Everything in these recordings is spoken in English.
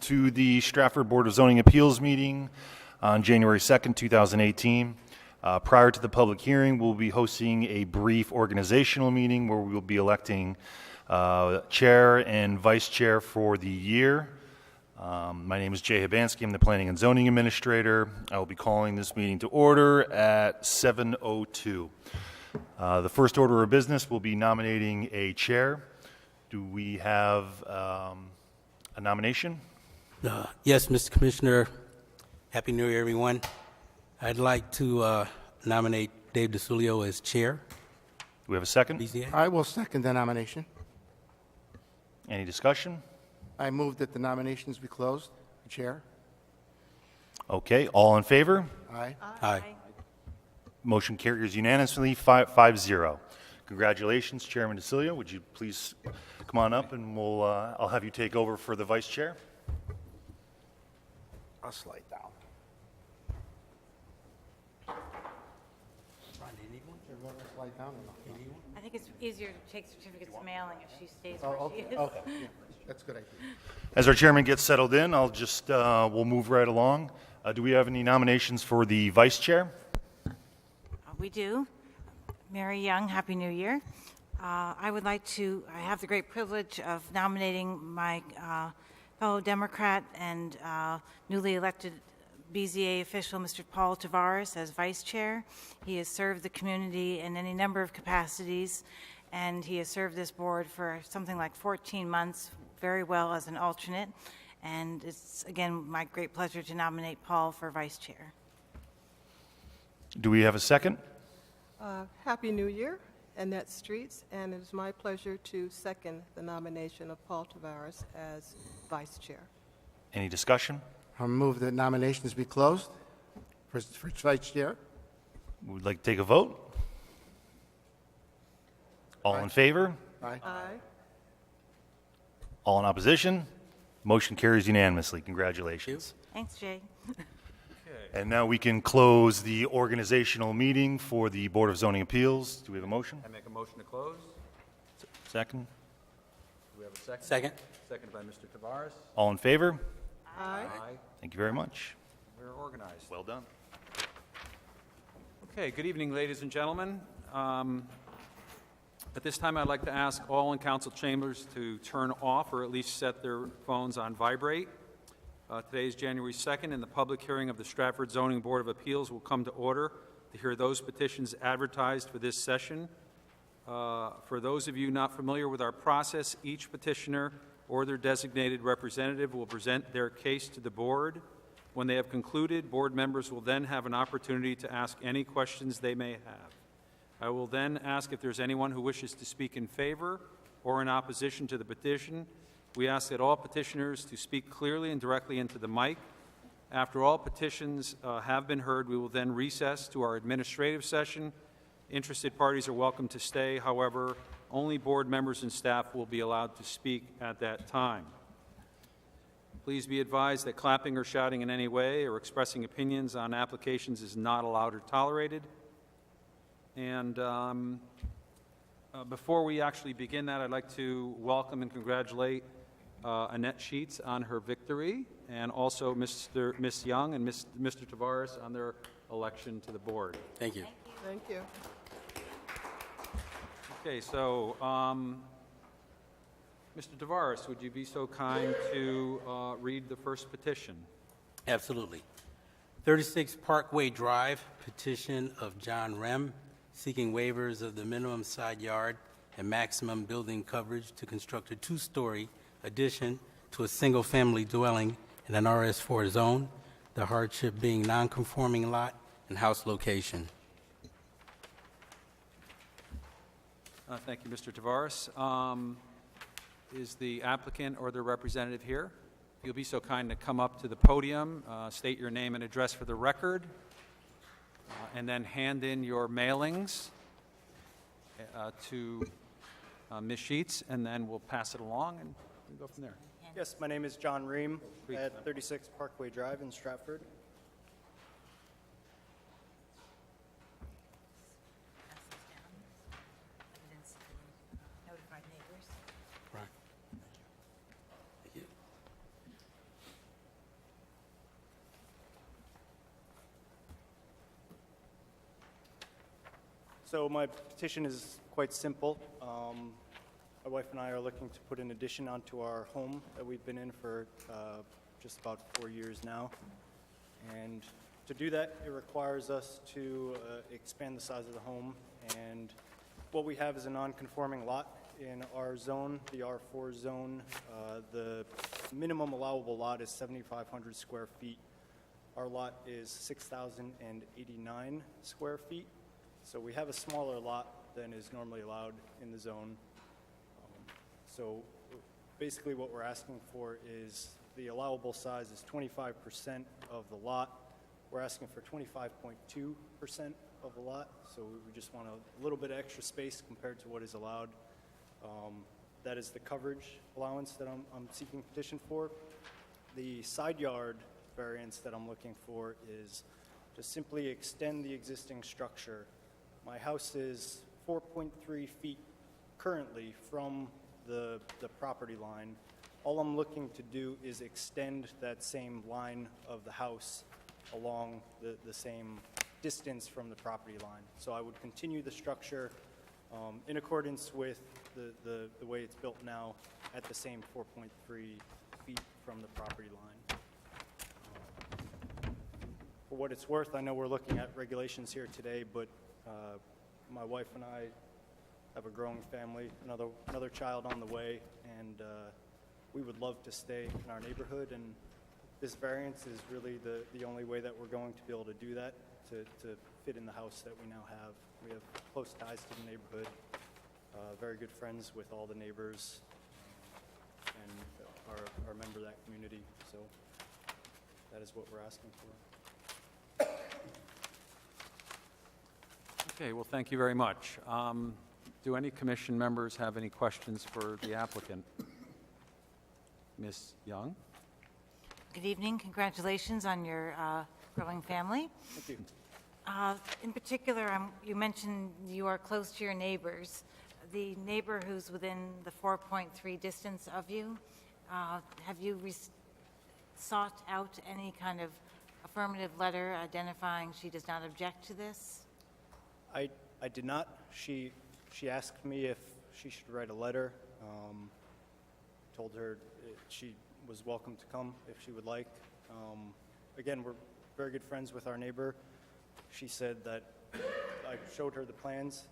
To the Stratford Board of Zoning Appeals meeting on January 2nd, 2018. Prior to the public hearing, we'll be hosting a brief organizational meeting where we will be electing chair and vice chair for the year. My name is Jay Hibansky. I'm the Planning and Zoning Administrator. I will be calling this meeting to order at 7:02. The first order of business will be nominating a chair. Do we have a nomination? Yes, Mr. Commissioner. Happy New Year, everyone. I'd like to nominate Dave DeSulio as chair. Do we have a second? BZA. I will second the nomination. Any discussion? I move that the nominations be closed. Chair? Okay, all in favor? Aye. Aye. Motion carries unanimously, 5-0. Congratulations, Chairman DeSilio. Would you please come on up and I'll have you take over for the vice chair. I'll slide down. Slide down or not? I think it's easier to take certificates mailing if she stays Oh, where she okay, is. okay. Yeah, that's a good idea. As our chairman gets settled in, we'll move right along. Do we have any nominations for the vice chair? We do. Mary Young, Happy New Year. I have the great privilege of nominating my fellow Democrat and newly elected BZA official, Mr. Paul Tavares, as vice chair. He has served the community in any number of capacities, and he has served this board for something like 14 months very well as an alternate. And it's, again, my great pleasure to nominate Paul for vice chair. Do we have a second? Happy New Year, Annette Streets, and it is my pleasure to second the nomination of Paul Tavares as vice chair. Any discussion? I'll move that nominations be closed for vice chair. Would like to take a vote? All in favor? Aye. Aye. All in opposition? Motion carries unanimously. Congratulations. Thanks, Jay. And now we can close the organizational meeting for the Board of Zoning Appeals. Do we have a motion? I make a motion to close. Second? Do we have a second? Second. Seconded by Mr. Tavares. All in favor? Aye. Aye. Thank you very much. We're organized. Well done. Okay, good evening, ladies and gentlemen. At this time, I'd like to ask all in council chambers to turn off or at least set their phones on vibrate. Today is January 2nd, and the public hearing of the Stratford Zoning Board of Appeals will come to order to hear those petitions advertised for this session. For those of you not familiar with our process, each petitioner or their designated representative will present their case to the board. When they have concluded, board members will then have an opportunity to ask any questions they may have. I will then ask if there's anyone who wishes to speak in favor or in opposition to the petition. We ask that all petitioners to speak clearly and directly into the mic. After all petitions have been heard, we will then recess to our administrative session. Interested parties are welcome to stay. However, only board members and staff will be allowed to speak at that time. Please be advised that clapping or shouting in any way or expressing opinions on applications is not allowed or tolerated. And before we actually begin that, I'd like to welcome and congratulate Annette Sheets on her victory, and also Miss Young and Mr. Tavares on their election to the board. Thank you. Thank you. Okay, so Mr. Tavares, would you be so kind to read the first petition? Absolutely. 36 Parkway Drive, petition of John Rem, seeking waivers of the minimum side yard and maximum building coverage to construct a two-story addition to a single-family dwelling in an RS4 zone, the hardship being non-conforming lot and house location. Thank you, Mr. Tavares. Is the applicant or their representative here? If you'll be so kind to come up to the podium, state your name and address for the record, and then hand in your mailings to Ms. Sheets, and then we'll pass it along and we'll go from there. Yes, my name is John Ream at 36 Parkway Drive in Stratford. Right. So my petition is quite simple. My wife and I are looking to put an addition onto our home that we've been in for just about 4 years now. And to do that, it requires us to expand the size of the home. And what we have is a non-conforming lot in our zone, the R4 zone. The minimum allowable lot is 7,500 square feet. Our lot is 6,089 square feet. So we have a smaller lot than is normally allowed in the zone. So basically what we're asking for is the allowable size is 25% of the lot. We're asking for 25.2% of the lot, so we just want a little bit of extra space compared to what is allowed. That is the coverage allowance that I'm seeking petition for. The side yard variance that I'm looking for is to simply extend the existing structure. My house is 4.3 feet currently from the property line. All I'm looking to do is extend that same line of the house along the same distance from the property line. So I would continue the structure in accordance with the way it's built now at the same 4.3 feet from the property line. For what it's worth, I know we're looking at regulations here today, but my wife and I have a growing family, another child on the way, and we would love to stay in our neighborhood, and this variance is really the only way that we're going to be able to do that, to fit in the house that we now have. We have close ties to the neighborhood, very good friends with all the neighbors, and are a member of that community, so that is what we're asking for. Okay, well, thank you very much. Do any commission members have any questions for the applicant? Ms. Young? Good evening. Congratulations on your growing family. Thank you. In particular, you mentioned you are close to your neighbors. The neighbor who's within the 4.3 distance of you, have you sought out any kind of affirmative letter identifying she does not object to this? I did not. She asked me if she should write a letter. Told her she was welcome to come if she would like. Again, we're very good friends with our neighbor. She said that I showed her the plans.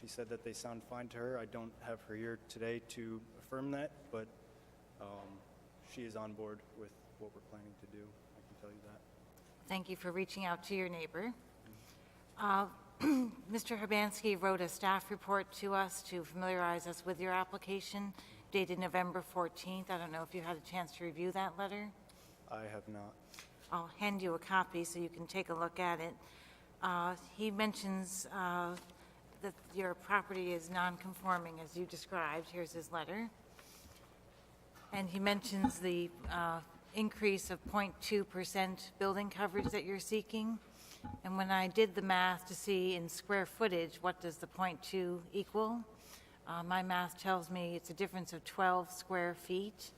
She said that they sound fine to her. I don't have her here today to affirm that, but she is on board with what we're planning to do. I can tell you that. Thank you for reaching out to your neighbor. Mr. Habansky wrote a staff report to us to familiarize us with your application, dated November 14th. I don't know if you had a chance to review that letter. I have not. I'll hand you a copy so you can take a look at it. He mentions that your property is non-conforming, as you described. Here's his letter. And he mentions the increase of 0.2% building coverage that you're seeking. And when I did the math to see in square footage, what does the 0.2 equal? My math tells me it's a difference of 12 square feet.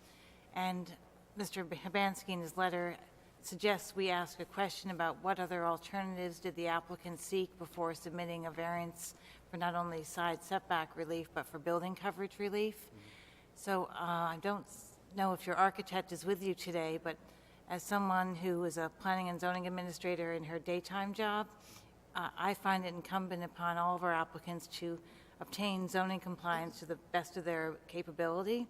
And Mr. Habansky in his letter suggests we ask a question about what other alternatives did the applicant seek before submitting a variance for not only side setback relief, but for building coverage relief. So I don't know if your architect is with you today, but as someone who is a planning and zoning administrator in her daytime job, I find it incumbent upon all of our applicants to obtain zoning compliance to the best of their capability,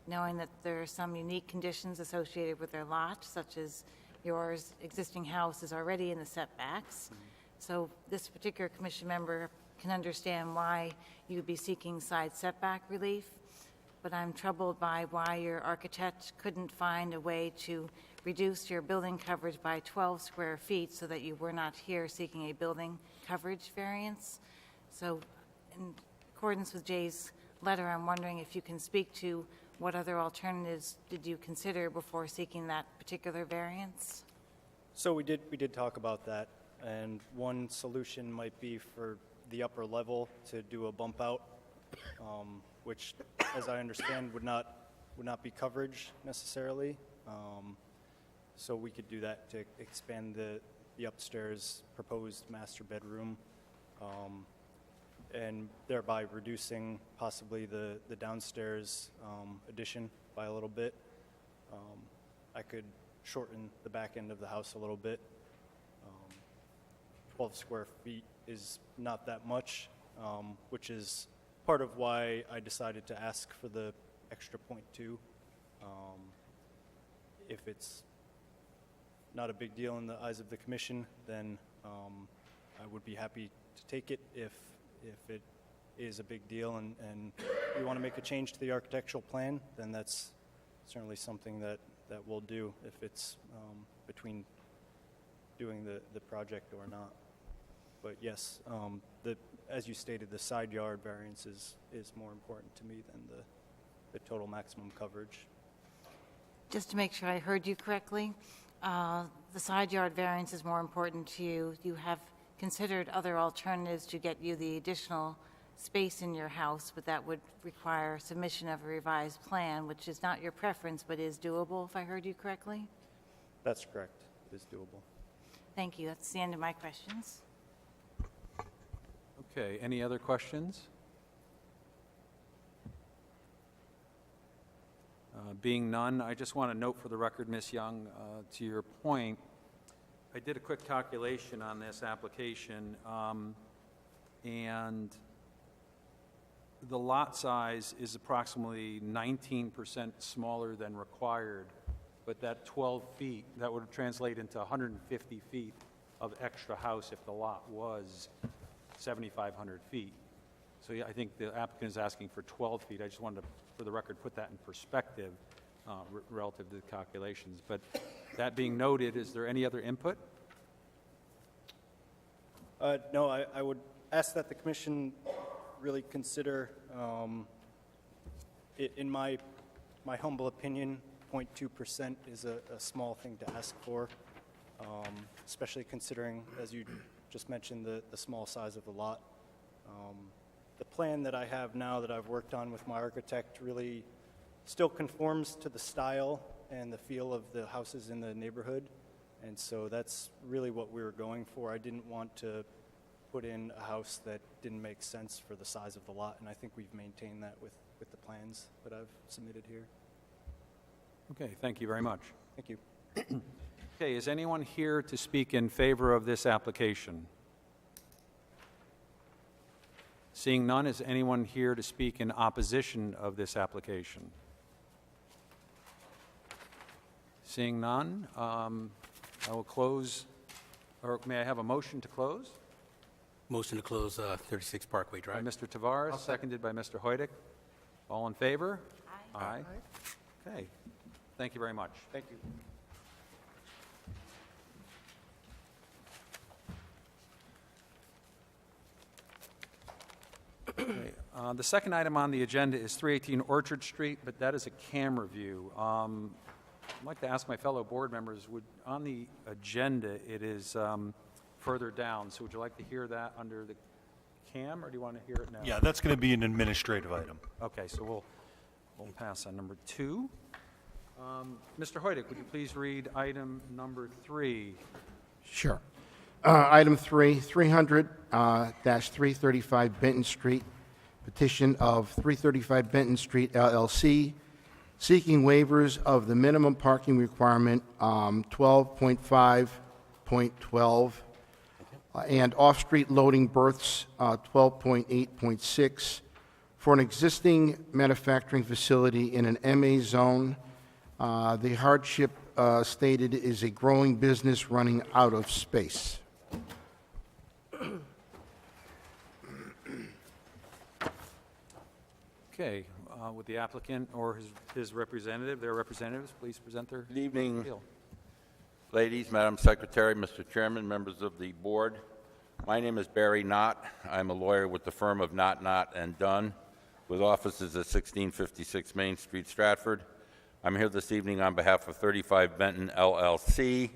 knowing that there are some unique conditions associated with their lot, such as yours existing house is already in the setbacks. So this particular commission member can understand why you would be seeking side setback relief, but I'm troubled by why your architect couldn't find a way to reduce your building coverage by 12 square feet so that you were not here seeking a building coverage variance. So in accordance with Jay's letter, I'm wondering if you can speak to what other alternatives did you consider before seeking that particular variance? So we did talk about that, and one solution might be for the upper level to do a bump out, which, as I understand, would not be coverage necessarily. So we could do that to expand the upstairs proposed master bedroom. and thereby reducing possibly the downstairs addition by a little bit. I could shorten the back end of the house a little bit. 12 square feet is not that much, which is part of why I decided to ask for the extra 0.2. If it's not a big deal in the eyes of the commission, then I would be happy to take it. If it is a big deal and we want to make a change to the architectural plan, then that's certainly something that we'll do if it's between doing the project or not. But yes, as you stated, the side yard variance is more important to me than the total maximum coverage. Just to make sure I heard you correctly, the side yard variance is more important to you. You have considered other alternatives to get you the additional space in your house, but that would require submission of a revised plan, which is not your preference, but is doable, if I heard you correctly? That's correct. It is doable. Thank you. That's the end of my questions. Okay, any other questions? Being none, I just want to note for the record, Ms. Young, to your point, I did a quick calculation on this application, and the lot size is approximately 19% smaller than required, but that 12 feet, that would translate into 150 feet of extra house if the lot was 7,500 feet. So yeah, I think the applicant is asking for 12 feet. I just wanted to, for the record, put that in perspective relative to the calculations. But that being noted, is there any other input? No, I would ask that the commission really consider, in my humble opinion, 0.2% is a small thing to ask for, especially considering, as you just mentioned, the small size of the lot. The plan that I have now that I've worked on with my architect really still conforms to the style and the feel of the houses in the neighborhood, and so that's really what we were going for. I didn't want to put in a house that didn't make sense for the size of the lot, and I think we've maintained that with the plans that I've submitted here. Okay, thank you very much. Thank you. Okay, is anyone here to speak in favor of this application? Seeing none, is anyone here to speak in opposition of this application? Seeing none, I will close, or may I have a motion to close? Motion to close 36 Parkway By Drive. Mr. Tavares, seconded by Mr. Hoydick. All in favor? Aye. Aye. Okay, thank you very much. Thank you. Okay, the second item on the agenda is 318 Orchard Street, but that is a camera view. I'd like to ask my fellow board members, on the agenda, it is further down, so would you like to hear that under the cam, or do you want to hear it now? Yeah, that's going to be an administrative item. Okay, so we'll pass on number 2. Mr. Hoydick, would you please read item number 3? Sure. Item 3, 300-335 Benton Street, petition of 335 Benton Street LLC, seeking waivers of the minimum parking requirement 12.5.12 and off-street loading berths 12.8.6 for an existing manufacturing facility in an MA zone. The hardship stated is a growing business running out of space. Okay, would the applicant or his representative, their representatives, please present their Good evening, appeal. ladies, Madam Secretary, Mr. Chairman, members of the board. My name is Barry Knott. I'm a lawyer with the firm of Knott, and Dunn, with offices at 1656 Main Street, Stratford. I'm here this evening on behalf of 35 Benton LLC,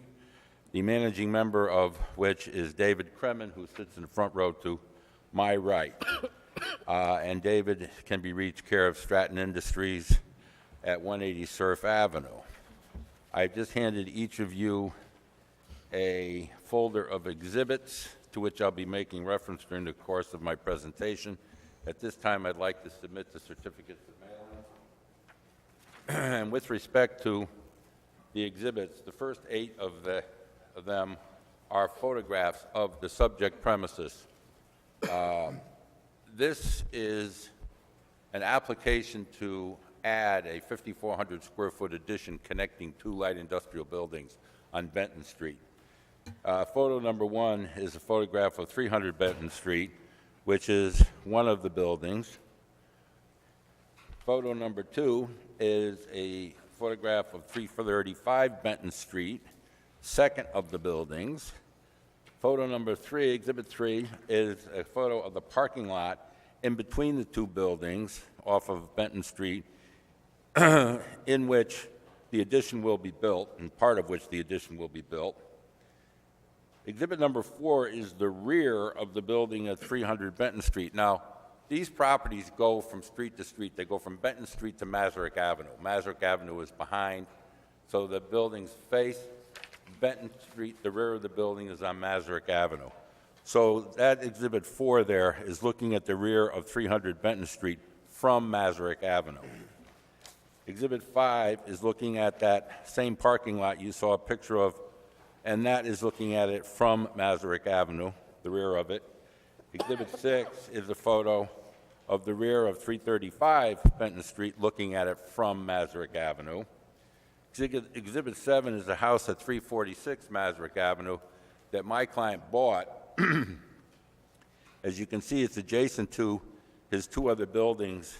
the managing member of which is David Kremen, who sits in the front row to my right. And David can be reached care of Stratton Industries at 180 Surf Avenue. I've just handed each of you a folder of exhibits to which I'll be making reference during the course of my presentation. At this time, I'd like to submit the certificates of mailing. And with respect to the exhibits, the first 8 of them are photographs of the subject premises. This is an application to add a 5,400 square foot addition connecting 2 light industrial buildings on Benton Street. Photo number 1 is a photograph of 300 Benton Street, which is one of the buildings. Photo number 2 is a photograph of 335 Benton Street, second of the buildings. Photo number 3, exhibit 3, is a photo of the parking lot in between the 2 buildings off of Benton Street, in which the addition will be built, and part of which the addition will be built. Exhibit number 4 is the rear of the building at 300 Benton Street. Now, these properties go from street to street. They go from Benton Street to Mazurek Avenue. Mazurek Avenue is behind, so the buildings face Benton Street. The rear of the building is on Mazurek Avenue. So that exhibit 4 there is looking at the rear of 300 Benton Street from Mazurek Avenue. Exhibit 5 is looking at that same parking lot you saw a picture of, and that is looking at it from Mazurek Avenue, the rear of it. Exhibit 6 is a photo of the rear of 335 Benton Street, looking at it from Mazurek Avenue. Exhibit 7 is a house at 346 Mazurek Avenue that my client bought. As you can see, it's adjacent to his 2 other buildings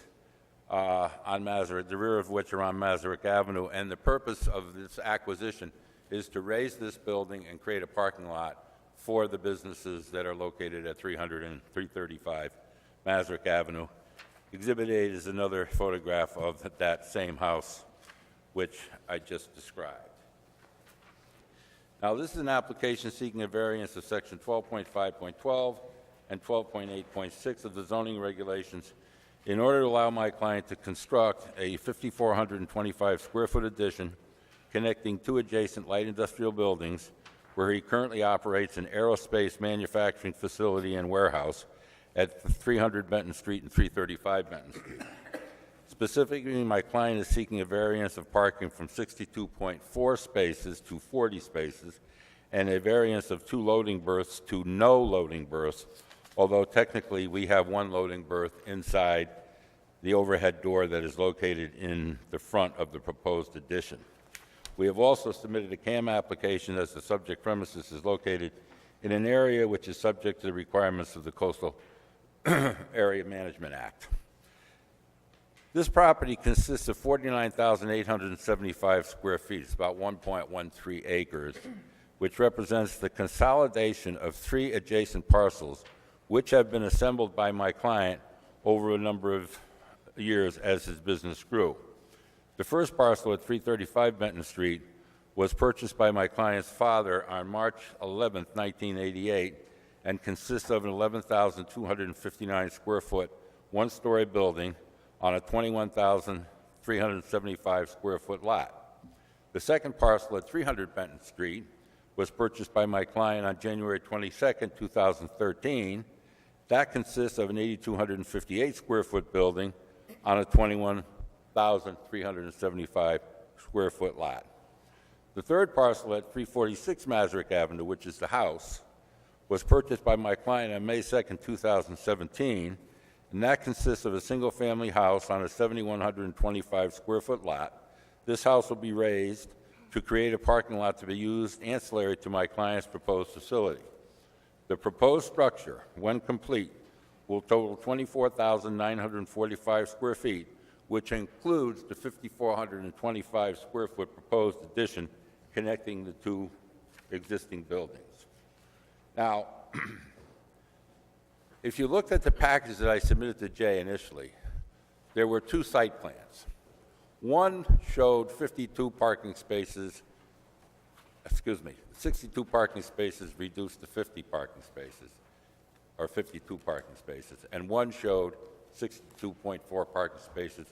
on Mazurek, the rear of which are on Mazurek Avenue, and the purpose of this acquisition is to raise this building and create a parking lot for the businesses that are located at 300 and 335 Mazurek Avenue. Exhibit 8 is another photograph of that same house, which I just described. Now, this is an application seeking a variance of Section 12.5.12 and 12.8.6 of the zoning regulations in order to allow my client to construct a 5,425 square foot addition connecting 2 adjacent light industrial buildings where he currently operates an aerospace manufacturing facility and warehouse at 300 Benton Street and 335 Benton Street. Specifically, my client is seeking a variance of parking from 62.4 spaces to 40 spaces and a variance of 2 loading berths to no loading berths, although technically we have 1 loading berth inside the overhead door that is located in the front of the proposed addition. We have also submitted a CAM application as the subject premises is located in an area which is subject to the requirements of the Coastal Area Management Act. This property consists of 49,875 square feet. It's about 1.13 acres, which represents the consolidation of 3 adjacent parcels, which have been assembled by my client over a number of years as his business grew. The first parcel at 335 Benton Street was purchased by my client's father on March 11, 1988, and consists of an 11,259 square foot, 1-story building on a 21,375 square foot lot. The second parcel at 300 Benton Street was purchased by my client on January 22, 2013. That consists of an 8,258 square foot building on a 21,375 square foot lot. The third parcel at 346 Mazurek Avenue, which is the house, was purchased by my client on May 2, 2017, and that consists of a single-family house on a 7,125 square foot lot. This house will be raised to create a parking lot to be used ancillary to my client's proposed facility. The proposed structure, when complete, will total 24,945 square feet, which includes the 5,425 square foot proposed addition connecting the 2 existing buildings. Now, if you looked at the package that I submitted to Jay initially, there were 2 site plans. One showed 62 parking spaces reduced to 50 parking spaces, or 52 parking spaces, and one showed 62.4 parking spaces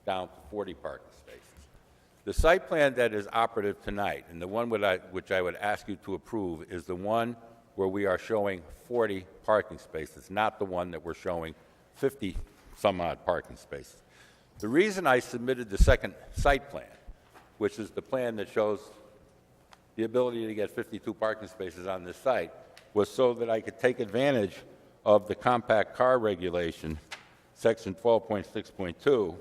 down to 40 parking spaces. The site plan that is operative tonight, and the one which I would ask you to approve, is the one where we are showing 40 parking spaces, not the one that we're showing 50-some-odd parking spaces. The reason I submitted the second site plan, which is the plan that shows the ability to get 52 parking spaces on this site, was so that I could take advantage of the compact car regulation, section 12.6.2,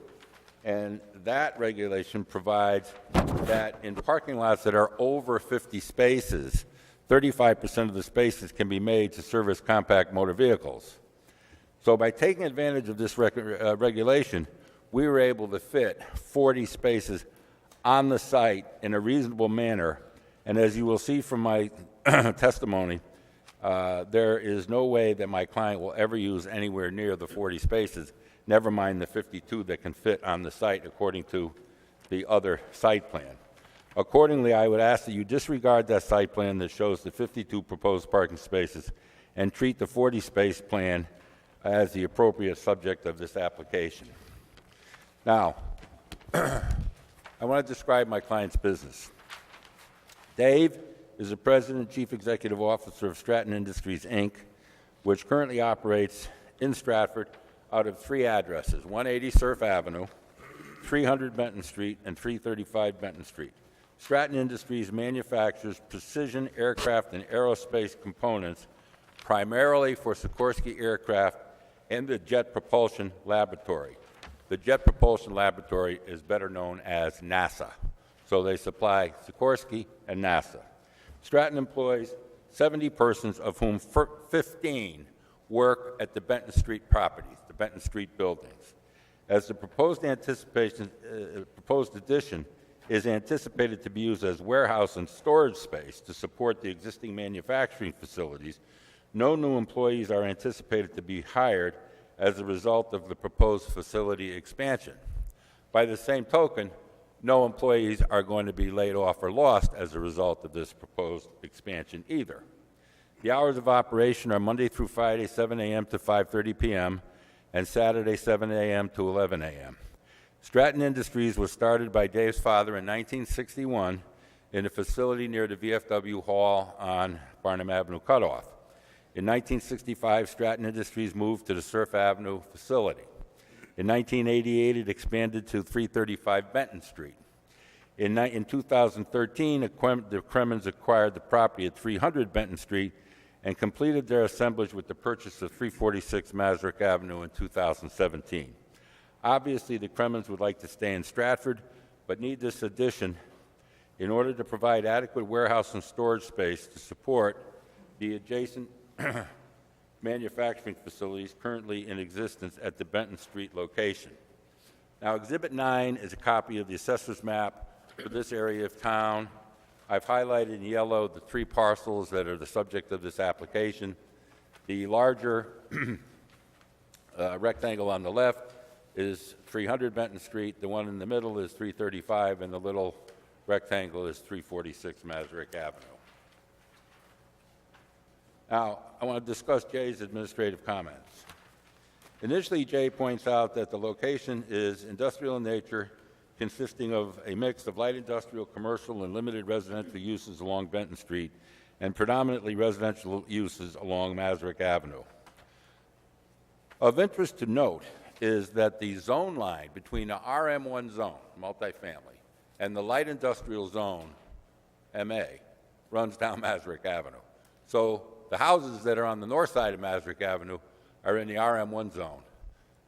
and that regulation provides that in parking lots that are over 50 spaces, 35% of the spaces can be made to service compact motor vehicles. So by taking advantage of this regulation, we were able to fit 40 spaces on the site in a reasonable manner. And as you will see from my testimony, there is no way that my client will ever use anywhere near the 40 spaces, never mind the 52 that can fit on the site according to the other site plan. Accordingly, I would ask that you disregard that site plan that shows the 52 proposed parking spaces and treat the 40-space plan as the appropriate subject of this application. Now, I want to describe my client's business. Dave is the President and Chief Executive Officer of Stratton Industries, Inc., which currently operates in Stratford out of 3 addresses, 180 Surf Avenue, 300 Benton Street, and 335 Benton Street. Stratton Industries manufactures precision aircraft and aerospace components primarily for Sikorsky Aircraft and the Jet Propulsion Laboratory. The Jet Propulsion Laboratory is better known as NASA. So they supply Sikorsky and NASA. Stratton employs 70 persons, of whom 15 work at the Benton Street properties, the Benton Street buildings. As the proposed addition is anticipated to be used as warehouse and storage space to support the existing manufacturing facilities, no new employees are anticipated to be hired as a result of the proposed facility expansion. By the same token, no employees are going to be laid off or lost as a result of this proposed expansion either. The hours of operation are Monday through Friday, 7 a.m. to 5:30 p.m., and Saturday, 7 a.m. to 11 a.m. Stratton Industries was started by Dave's father in 1961 in a facility near the VFW Hall on Barnum Avenue Cutoff. In 1965, Stratton Industries moved to the Surf Avenue facility. In 1988, it expanded to 335 Benton Street. In 2013, the Kremens acquired the property at 300 Benton Street and completed their assemblage with the purchase of 346 Masrick Avenue in 2017. Obviously, the Kremens would like to stay in Stratford, but need this addition in order to provide adequate warehouse and storage space to support the adjacent manufacturing facilities currently in existence at the Benton Street location. Now, Exhibit 9 is a copy of the assessor's map for this area of town. I've highlighted in yellow the 3 parcels that are the subject of this application. The larger rectangle on the left is 300 Benton Street, the one in the middle is 335, and the little rectangle is 346 Masrick Avenue. Now, I want to discuss Jay's administrative comments. Initially, Jay points out that the location is industrial in nature, consisting of a mix of light industrial, commercial, and limited residential uses along Benton Street, and predominantly residential uses along Masrick Avenue. Of interest to note is that the zone line between the RM1 zone, multifamily, and the light industrial zone, MA, runs down Masrick Avenue. So the houses that are on the north side of Masrick Avenue are in the RM1 zone.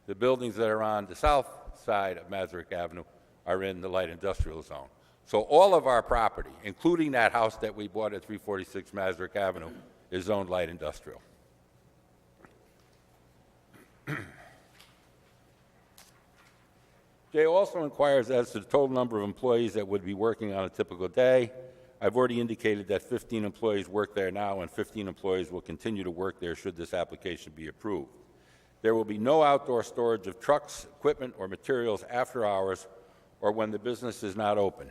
The buildings that are on the south side of Masrick Avenue are in the light industrial zone. So all of our property, including that house that we bought at 346 Masrick Avenue, is zoned light industrial. Jay also inquires as to the total number of employees that would be working on a typical day. I've already indicated that 15 employees work there now, and 15 employees will continue to work there should this application be approved. There will be no outdoor storage of trucks, equipment, or materials after hours or when the business is not open.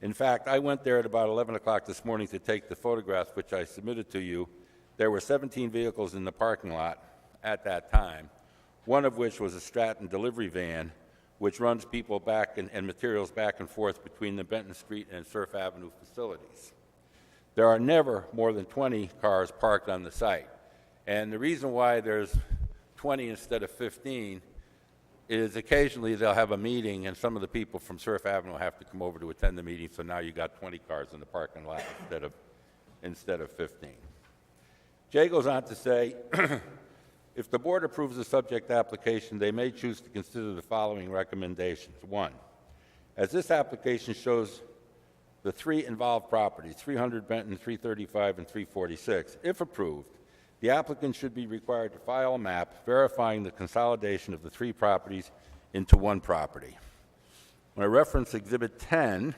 In fact, I went there at about 11 o'clock this morning to take the photographs, which I submitted to you. There were 17 vehicles in the parking lot at that time, one of which was a Stratton delivery van, which runs people back and materials back and forth between the Benton Street and Surf Avenue facilities. there are never more than 20 cars parked on the site. And the reason why there's 20 instead of 15 is occasionally they'll have a meeting and some of the people from Surf Avenue have to come over to attend the meeting, so now you got 20 cars in the parking lot instead of 15. Jay goes on to say, if the board approves the subject application, they may choose to consider the following recommendations. One, as this application shows the three involved properties, 300 Benton, 335, and 346, if approved, the applicant should be required to file a map verifying the consolidation of the three properties into one property. When I reference Exhibit 10,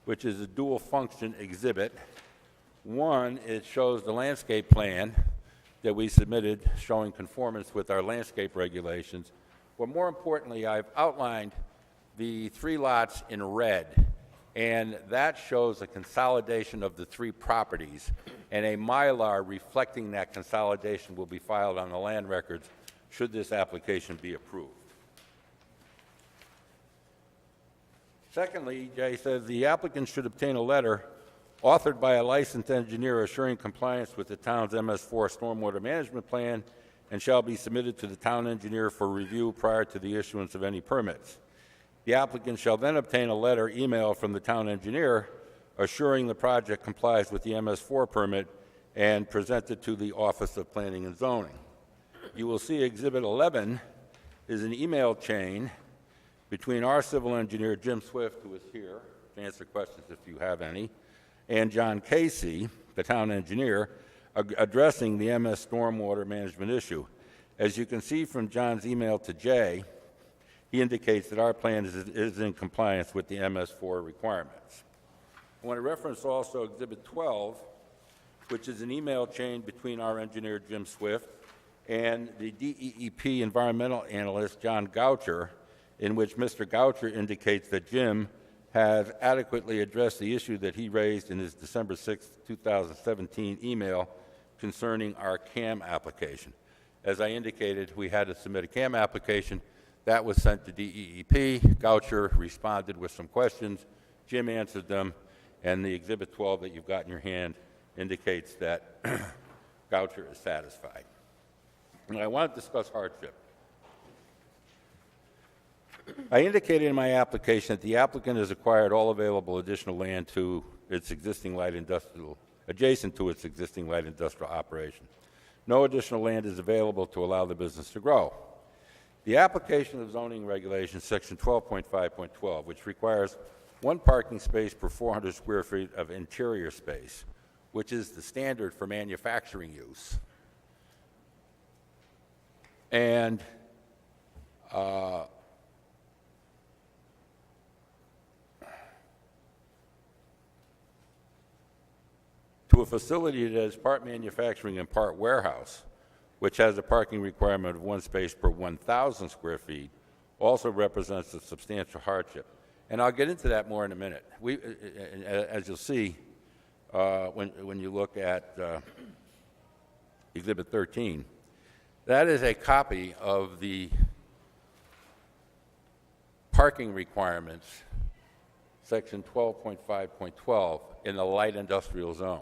which is a dual-function exhibit, one, it shows the landscape plan that we submitted showing conformance with our landscape regulations. But more importantly, I've outlined the three lots in red, and that shows a consolidation of the three properties, and a Mylar reflecting that consolidation will be filed on the land records should this application be approved. Secondly, Jay says the applicant should obtain a letter authored by a licensed engineer assuring compliance with the town's MS4 stormwater management plan and shall be submitted to the town engineer for review prior to the issuance of any permits. The applicant shall then obtain a letter email from the town engineer assuring the project complies with the MS4 permit and present it to the Office of Planning and Zoning. You will see Exhibit 11 is an email chain between our civil engineer, Jim Swift, who is here to answer questions if you have any, and John Casey, the town engineer, addressing the MS stormwater management issue. As you can see from John's email to Jay, he indicates that our plan is in compliance with the MS4 requirements. I want to reference also Exhibit 12, which is an email chain between our engineer, Jim Swift, and the DEEP environmental analyst, John Goucher, in which Mr. Goucher indicates that Jim has adequately addressed the issue that he raised in his December 6, 2017 email concerning our CAM application. As I indicated, we had to submit a CAM application. That was sent to DEEP. Goucher responded with some questions. Jim answered them, and the Exhibit 12 that you've got in your hand indicates that Goucher is satisfied. And I want to discuss hardship. I indicated in my application that the applicant has acquired all available additional land to its existing light industrial, adjacent to its existing light industrial operation. No additional land is available to allow the business to grow. The application of zoning regulations, section 12.5.12, which requires one parking space per 400 square feet of interior space, which is the standard for manufacturing use. And to a facility that is part manufacturing and part warehouse, which has a parking requirement of one space per 1,000 square feet, also represents a substantial hardship. And I'll get into that more in a minute. As you'll see, when you look at Exhibit 13, that is a copy of the parking requirements, section 12.5.12, in the light industrial zone.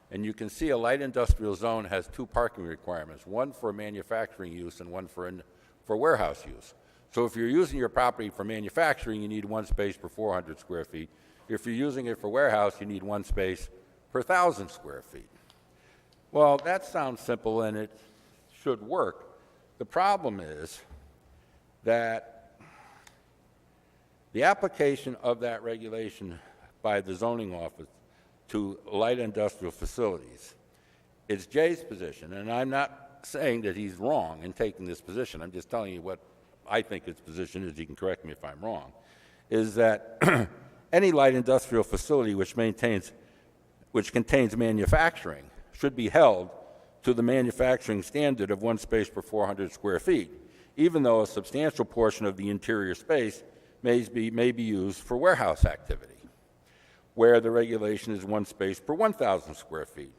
And you can see a light industrial zone has two parking requirements, one for manufacturing use and one for warehouse use. So if you're using your property for manufacturing, you need one space per 400 square feet. If you're using it for warehouse, you need one space per 1,000 square feet. Well, that sounds simple and it should work. The problem is that the application of that regulation by the zoning office to light industrial facilities, it's Jay's position, and I'm not saying that he's wrong in taking this position. I'm just telling you what I think his position is. He can correct me if I'm wrong, is that any light industrial facility which contains manufacturing should be held to the manufacturing standard of one space per 400 square feet, even though a substantial portion of the interior space may be used for warehouse activity, where the regulation is one space per 1,000 square feet.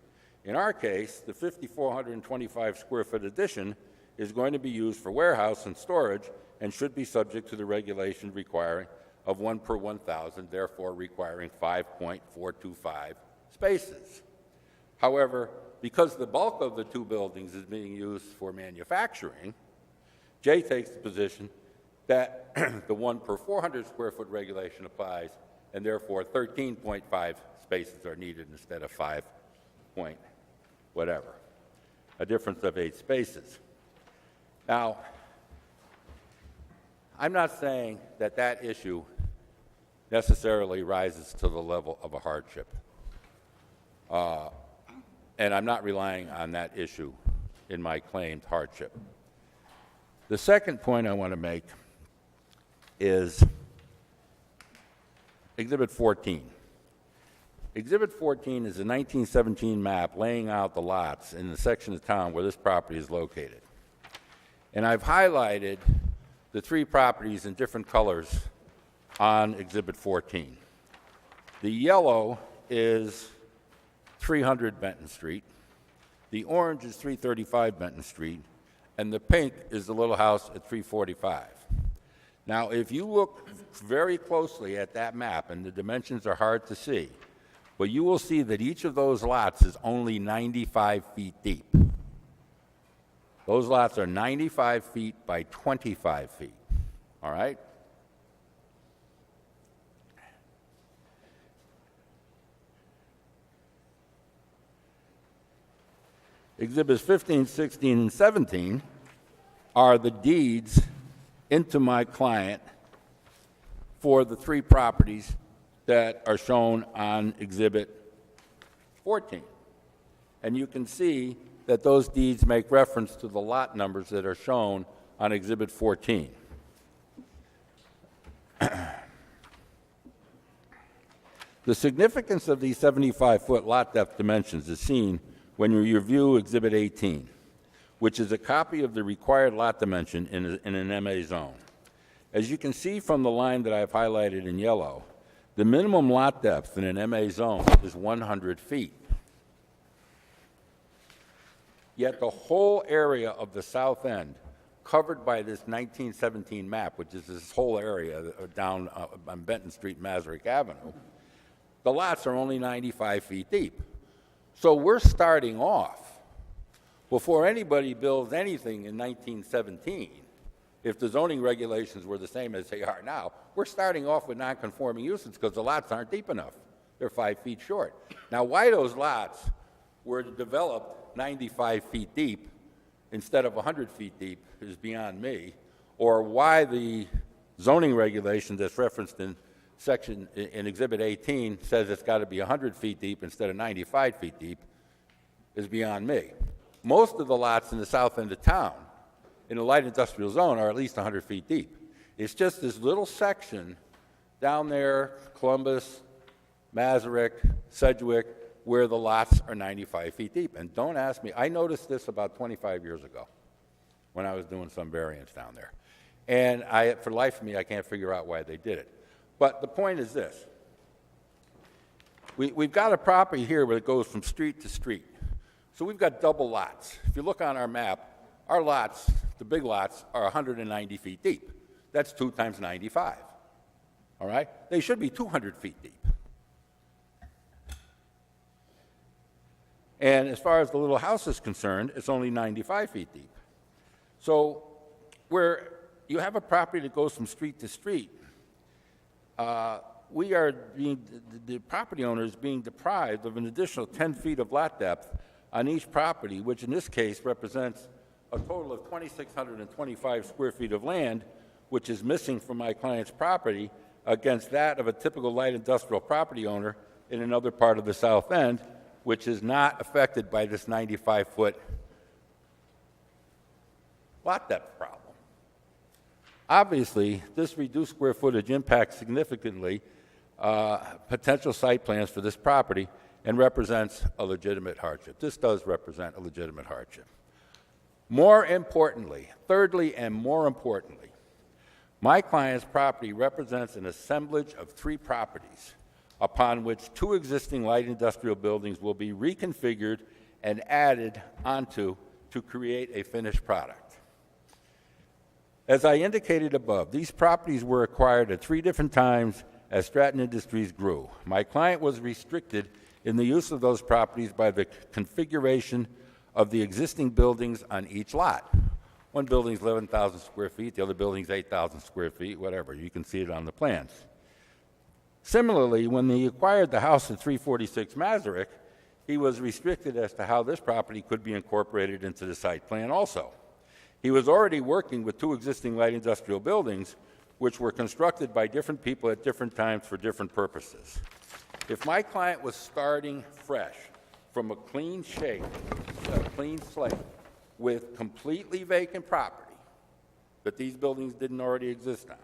In our case, the 5,425 square foot addition is going to be used for warehouse and storage and should be subject to the regulation requiring of 1 per 1,000, therefore requiring 5.425 spaces. However, because the bulk of the two buildings is being used for manufacturing, Jay takes the position that the 1 per 400 square foot regulation applies, and therefore 13.5 spaces are needed instead of 5 point whatever, a difference of 8 spaces. Now, I'm not saying that that issue necessarily rises to the level of a hardship. And I'm not relying on that issue in my claimed hardship. The second point I want to make is Exhibit 14. Exhibit 14 is a 1917 map laying out the lots in the section of town where this property is located. And I've highlighted the 3 properties in different colors on Exhibit 14. The yellow is 300 Benton Street, the orange is 335 Benton Street, and the pink is the little house at 345. Now, if you look very closely at that map, and the dimensions are hard to see, but you will see that each of those lots is only 95 feet deep. Those lots are 95 feet by 25 feet, all right? Exhibits 15, 16, and 17 are the deeds into my client for the 3 properties that are shown on Exhibit 14. And you can see that those deeds make reference to the lot numbers that are shown on Exhibit 14. The significance of these 75-foot lot depth dimensions is seen when you review Exhibit 18, which is a copy of the required lot dimension in an MA zone. As you can see from the line that I've highlighted in yellow, the minimum lot depth in an MA zone is 100 feet. Yet the whole area of the south end, covered by this 1917 map, which is this whole area down on Benton Street, Masarick Avenue, the lots are only 95 feet deep. So we're starting off, before anybody builds anything in 1917, if the zoning regulations were the same as they are now, we're starting off with non-conforming uses because the lots aren't deep enough. They're 5 feet short. Now, why those lots were developed 95 feet deep instead of 100 feet deep is beyond me, or why the zoning regulation that's referenced in Exhibit 18 says it's got to be 100 feet deep instead of 95 feet deep is beyond me. Most of the lots in the south end of town in the light industrial zone are at least 100 feet deep. It's just this little section down there, Columbus, Masarick, Sedgwick, where the lots are 95 feet deep. And don't ask me, I noticed this about 25 years ago when I was doing some variance down there. And for the life of me, I can't figure out why they did it. But the point is this. We've got a property here where it goes from street to street. So we've got double lots. If you look on our map, our lots, the big lots, are 190 feet deep. That's 2 times 95. All right? They should be 200 feet deep. And as far as the little house is concerned, it's only 95 feet deep. So where you have a property that goes from street to street, the property owner is being deprived of an additional 10 feet of lot depth on each property, which in this case represents a total of 2,625 square feet of land, which is missing from my client's property against that of a typical light industrial property owner in another part of the south end, which is not affected by this 95-foot lot depth problem. Obviously, this reduced square footage impacts significantly potential site plans for this property and represents a legitimate hardship. This does represent a legitimate hardship. More importantly, thirdly and more importantly, my client's property represents an assemblage of 3 properties upon which 2 existing light industrial buildings will be reconfigured and added onto to create a finished product. As I indicated above, these properties were acquired at 3 different times as Stratton Industries grew. My client was restricted in the use of those properties by the configuration of the existing buildings on each lot. One building's 11,000 square feet, the other building's 8,000 square feet, whatever. You can see it on the plans. Similarly, when he acquired the house at 346 Masaryk, he was restricted as to how this property could be incorporated into the site plan also. He was already working with 2 existing light industrial buildings, which were constructed by different people at different times for different purposes. If my client was starting fresh from a clean slate, with completely vacant property that these buildings didn't already exist on,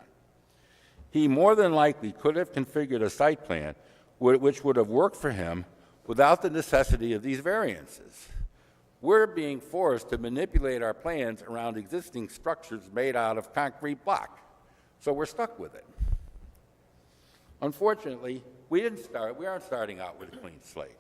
he more than likely could have configured a site plan which would have worked for him without the necessity of these variances. We're being forced to manipulate our plans around existing structures made out of concrete block, so we're stuck with it. Unfortunately, we aren't starting out with a clean slate.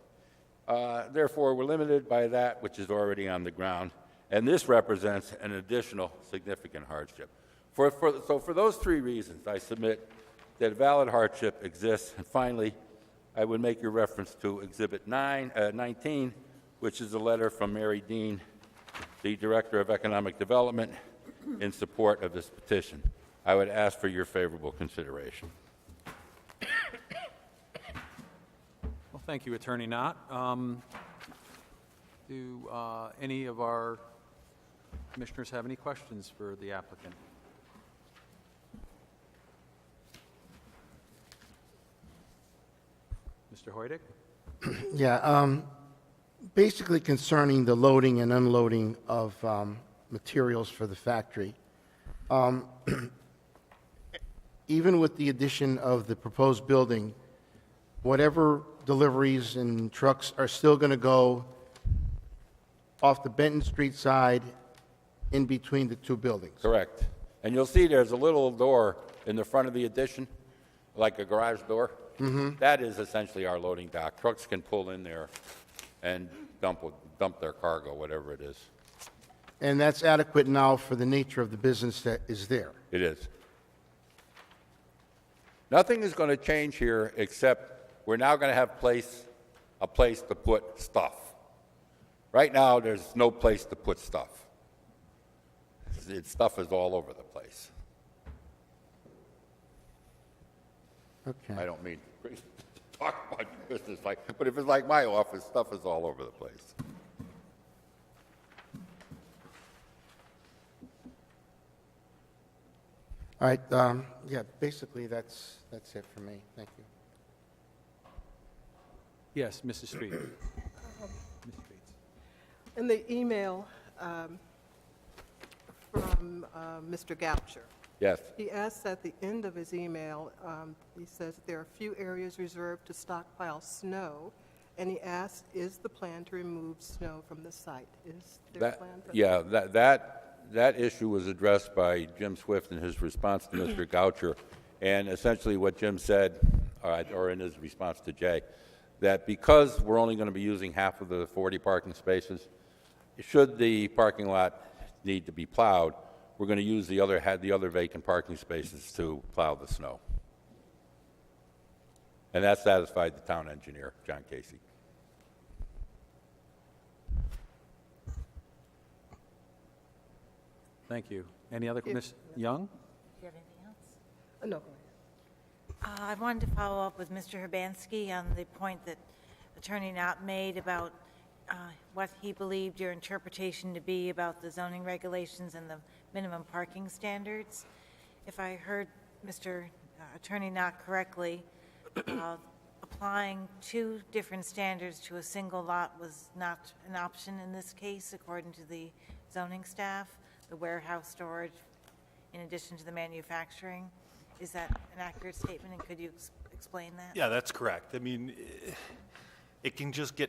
Therefore, we're limited by that which is already on the ground, and this represents an additional significant hardship. So for those 3 reasons, I submit that valid hardship exists. And finally, I would make your reference to Exhibit 19, which is a letter from Mary Dean, the Director of Economic Development, in support of this petition. I would ask for your favorable consideration. Well, thank you, Attorney Knott. Do any of our commissioners have any questions for the applicant? Mr. Hoydick? Yeah, basically concerning the loading and unloading of materials for the factory. Even with the addition of the proposed building, whatever deliveries and trucks are still going to go off the Benton Street side in between the 2 buildings. Correct. And you'll see there's a little door in the front of the addition, like a garage door. That is essentially our loading dock. Trucks can pull in there and dump their cargo, whatever it is. And that's adequate now for the nature of the business that is there. It is. Nothing is going to change here except we're now going to have a place to put stuff. Right now, there's no place to put stuff. Stuff is all over the place. Okay. I don't mean to talk about your business, but if it's like my office, stuff is all over the place. All right, yeah, basically that's it for me. Thank you. Yes, Mrs. Street. Ms. Bates. In the email from Mr. Goucher, Yes. he asks at the end of his email, he says there are a few areas reserved to stockpile snow, and he asks, is the plan to remove snow from the site? Is there a plan for that? That issue was addressed by Jim Swift in his response to Mr. Goucher, and essentially what Jim said, or in his response to Jay, that because we're only going to be using half of the 40 parking spaces, should the parking lot need to be plowed, we're going to use the other vacant parking spaces to plow the snow. And that satisfied the town engineer, John Casey. Thank you. Any other, Ms. Young? Do you have anything else? No, go ahead. I wanted to follow up with Mr. Urbanski on the point that Attorney Knott made about what he believed your interpretation to be about the zoning regulations and the minimum parking standards. If I heard Mr. Attorney Knott correctly, applying 2 different standards to a single lot was not an option in this case, according to the zoning staff, the warehouse storage in addition to the manufacturing. Is that an accurate statement, and could you explain that? Yeah, that's correct. I mean, it can just you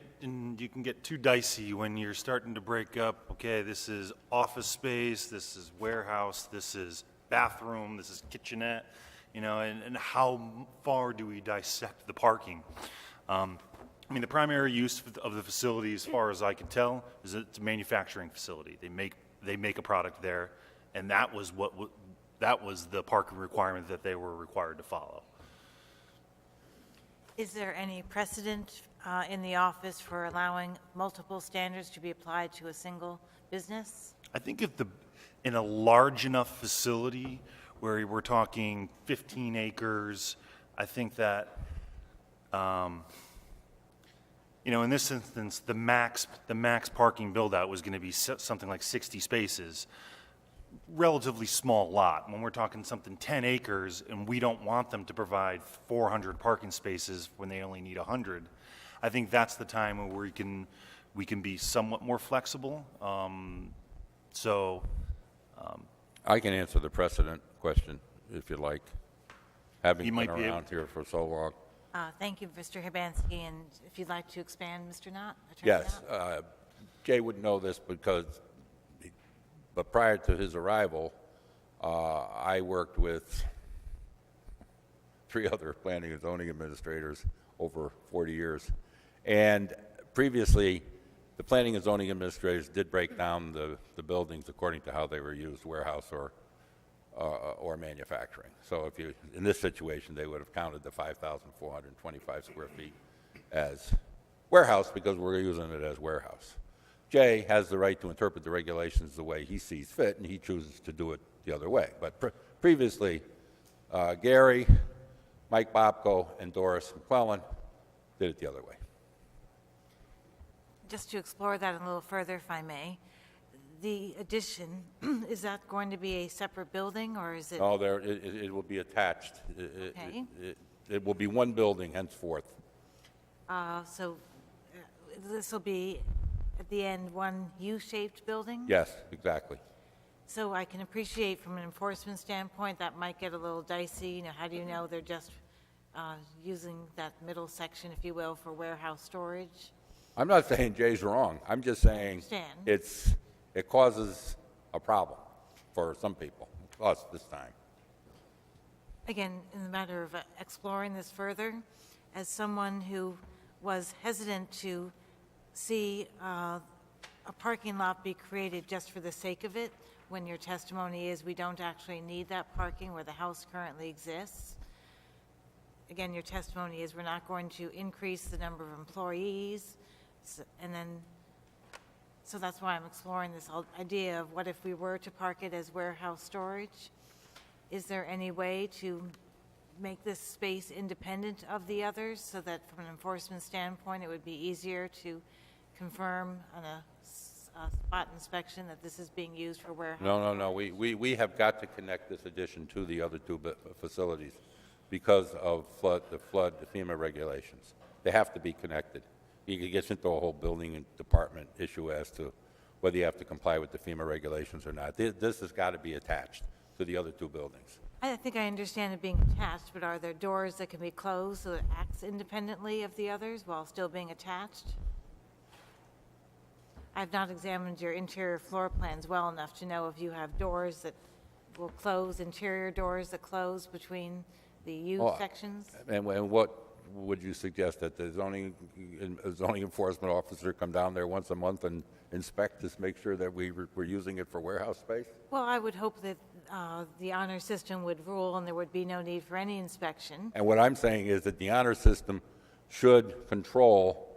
can get too dicey when you're starting to break up, okay, this is office space, this is warehouse, this is bathroom, this is kitchenette, and how far do we dissect the parking? I mean, the primary use of the facility, as far as I can tell, is it's a manufacturing facility. They make a product there, and that was the parking requirement that they were required to follow. Is there any precedent in the office for allowing multiple standards to be applied to a single business? I think in a large enough facility where we're talking 15 acres, I think that, in this instance, the max parking build-out was going to be something like 60 spaces. Relatively small lot. When we're talking something 10 acres and we don't want them to provide 400 parking spaces when they only need 100, I think that's the time where we can be somewhat more flexible. I can answer the precedent question if you like, having You been might be around here for so long. Thank you, Mr. Hibansky, and if you'd like to expand, Mr. Knott? Attorney Yes, Knott? Jay would know this but prior to his arrival, I worked with 3 other planning and zoning administrators over 40 years. And previously, the planning and zoning administrators did break down the buildings according to how they were used, warehouse or manufacturing. So in this situation, they would have counted the 5,425 square feet as warehouse because we're using it as warehouse. Jay has the right to interpret the regulations the way he sees fit, and he chooses to do it the other way. But previously, Gary, Mike Bobko, and Doris McClellan did it the other way. Just to explore that a little further, if I may, the addition, is that going to be a separate building, or is it? No, it will be attached. Okay. It will be one building henceforth. So this will be, at the end, one U-shaped building? Yes, exactly. So I can appreciate from an enforcement standpoint, that might get a little dicey. How do you know they're just using that middle section, if you will, for warehouse storage? I'm not saying Jay's wrong. I'm just saying understand. it causes a problem for some people, us this time. Again, in the matter of exploring this further, as someone who was hesitant to see a parking lot be created just for the sake of it, when your testimony is we don't actually need that parking where the house currently exists. Again, your testimony is we're not going to increase the number of employees, so that's why I'm exploring this idea of what if we were to park it as warehouse storage? Is there any way to make this space independent of the others so that from an enforcement standpoint it would be easier to confirm on a spot inspection that this is being used for warehouse? No. We have got to connect this addition to the other 2 facilities because of the FEMA regulations. They have to be connected. It gets into a whole building and department issue as to whether you have to comply with the FEMA regulations or not. This has got to be attached to the other 2 buildings. I think I understand it being attached, but are there doors that can be closed so it acts independently of the others while still being attached? I've not examined your interior floor plans well enough to know if you have doors that will close, interior doors that close between the U sections. And what would you suggest, that the zoning enforcement officer come down there once a month and inspect to make sure that we're using it for warehouse space? Well, I would hope that the honor system would rule and there would be no need for any inspection. And what I'm saying is that the honor system should control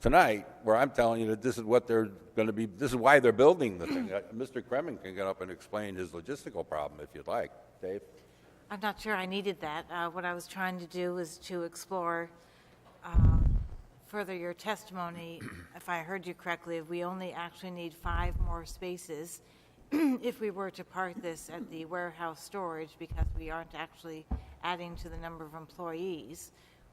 tonight, where I'm telling you that this is what they're going to be, this is why they're building the thing. Mr. Kremen can get up and explain his logistical problem if you'd like. Dave? I'm not sure I needed that. What I was trying to do was to explore further your testimony. If I heard you correctly, we only actually need 5 more spaces if we were to park this at the warehouse storage, because we aren't actually adding to the number of employees,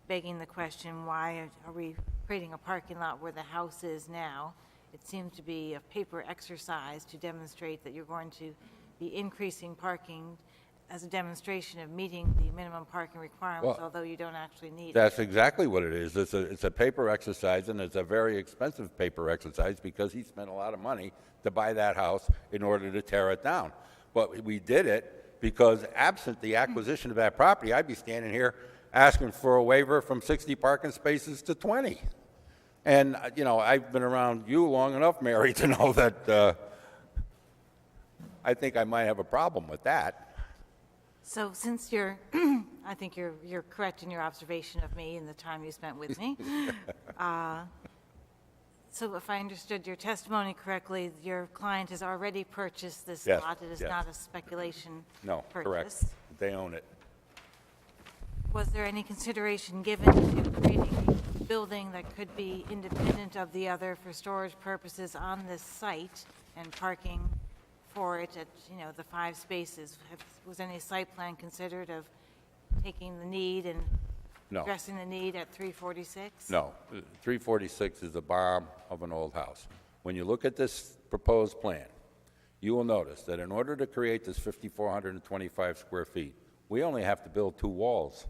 begging the question, why are we creating a parking lot where the house is now? It seems to be a paper exercise to demonstrate that you're going to be increasing parking as a demonstration of meeting the minimum parking requirements, although you don't actually need it. That's exactly what it is. It's a paper exercise, and it's a very expensive paper exercise because he spent a lot of money to buy that house in order to tear it down. But we did it because absent the acquisition of that property, I'd be standing here asking for a waiver from 60 parking spaces to 20. And, I've been around you long enough, Mary, to know that I think I might have a problem with that. So since your I think you're correct in your observation of me and the time you spent with me. So if I understood your testimony correctly, your client has already purchased this Yes, lot. It is yes. not a speculation No, purchase. correct. They own it. Was there any consideration given to creating a building that could be independent of the other for storage purposes on this site and parking for it at, the 5 spaces? Was any site plan considered of taking the need and No. addressing the need at 346? No, 346 is the barn of an old house. When you look at this proposed plan, you will notice that in order to create this 5,425 square feet, we only have to build 2 walls,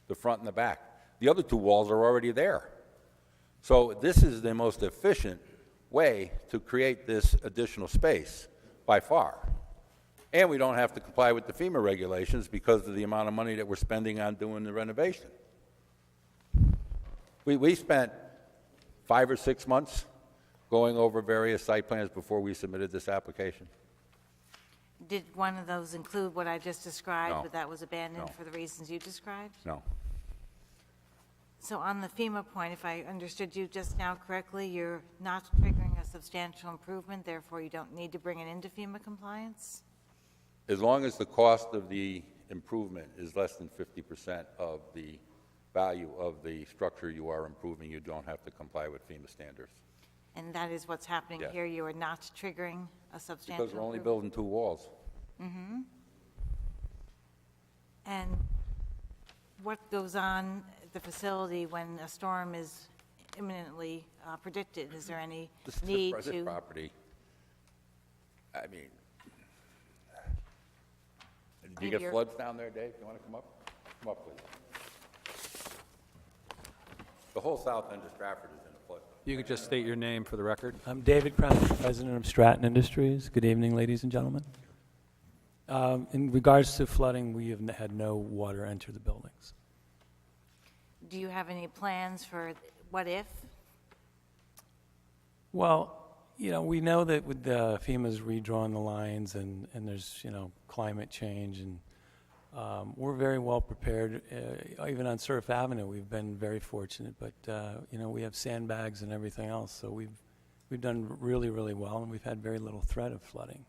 the front and the back. The other 2 walls are already there. So this is the most efficient way to create this additional space by far. And we don't have to comply with the FEMA regulations because of the amount of money that we're spending on doing the renovation. We spent 5 or 6 months going over various site plans before we submitted this application. Did one of those include what I just described, No. but that was abandoned No. for the reasons you described? No. So on the FEMA point, if I understood you just now correctly, you're not triggering a substantial improvement, therefore you don't need to bring it into FEMA compliance? As long as the cost of the improvement is less than 50% of the value of the structure you are improving, you don't have to comply with FEMA standards. And that is what's happening Yes. here? You are not triggering a substantial Because we're only improvement? building 2 walls. And what goes on at the facility when a storm is imminently predicted? Is there any need This to? property, I mean, do you get Your- floods down there, Dave? You want to come up? Come up, please. The whole south end of Stratford is in a flood. You could just state your name for the record. I'm David Crown, president of Stratton Industries. Good evening, ladies and gentlemen. In regards to flooding, we have had no water enter the buildings. Do you have any plans for what if? Well, we know that with the FEMA's redrawing the lines and there's, climate change, and we're very well prepared. Even on Surf Avenue, we've been very fortunate, but, we have sandbags and everything else, so we've done really, really well, and we've had very little threat of flooding.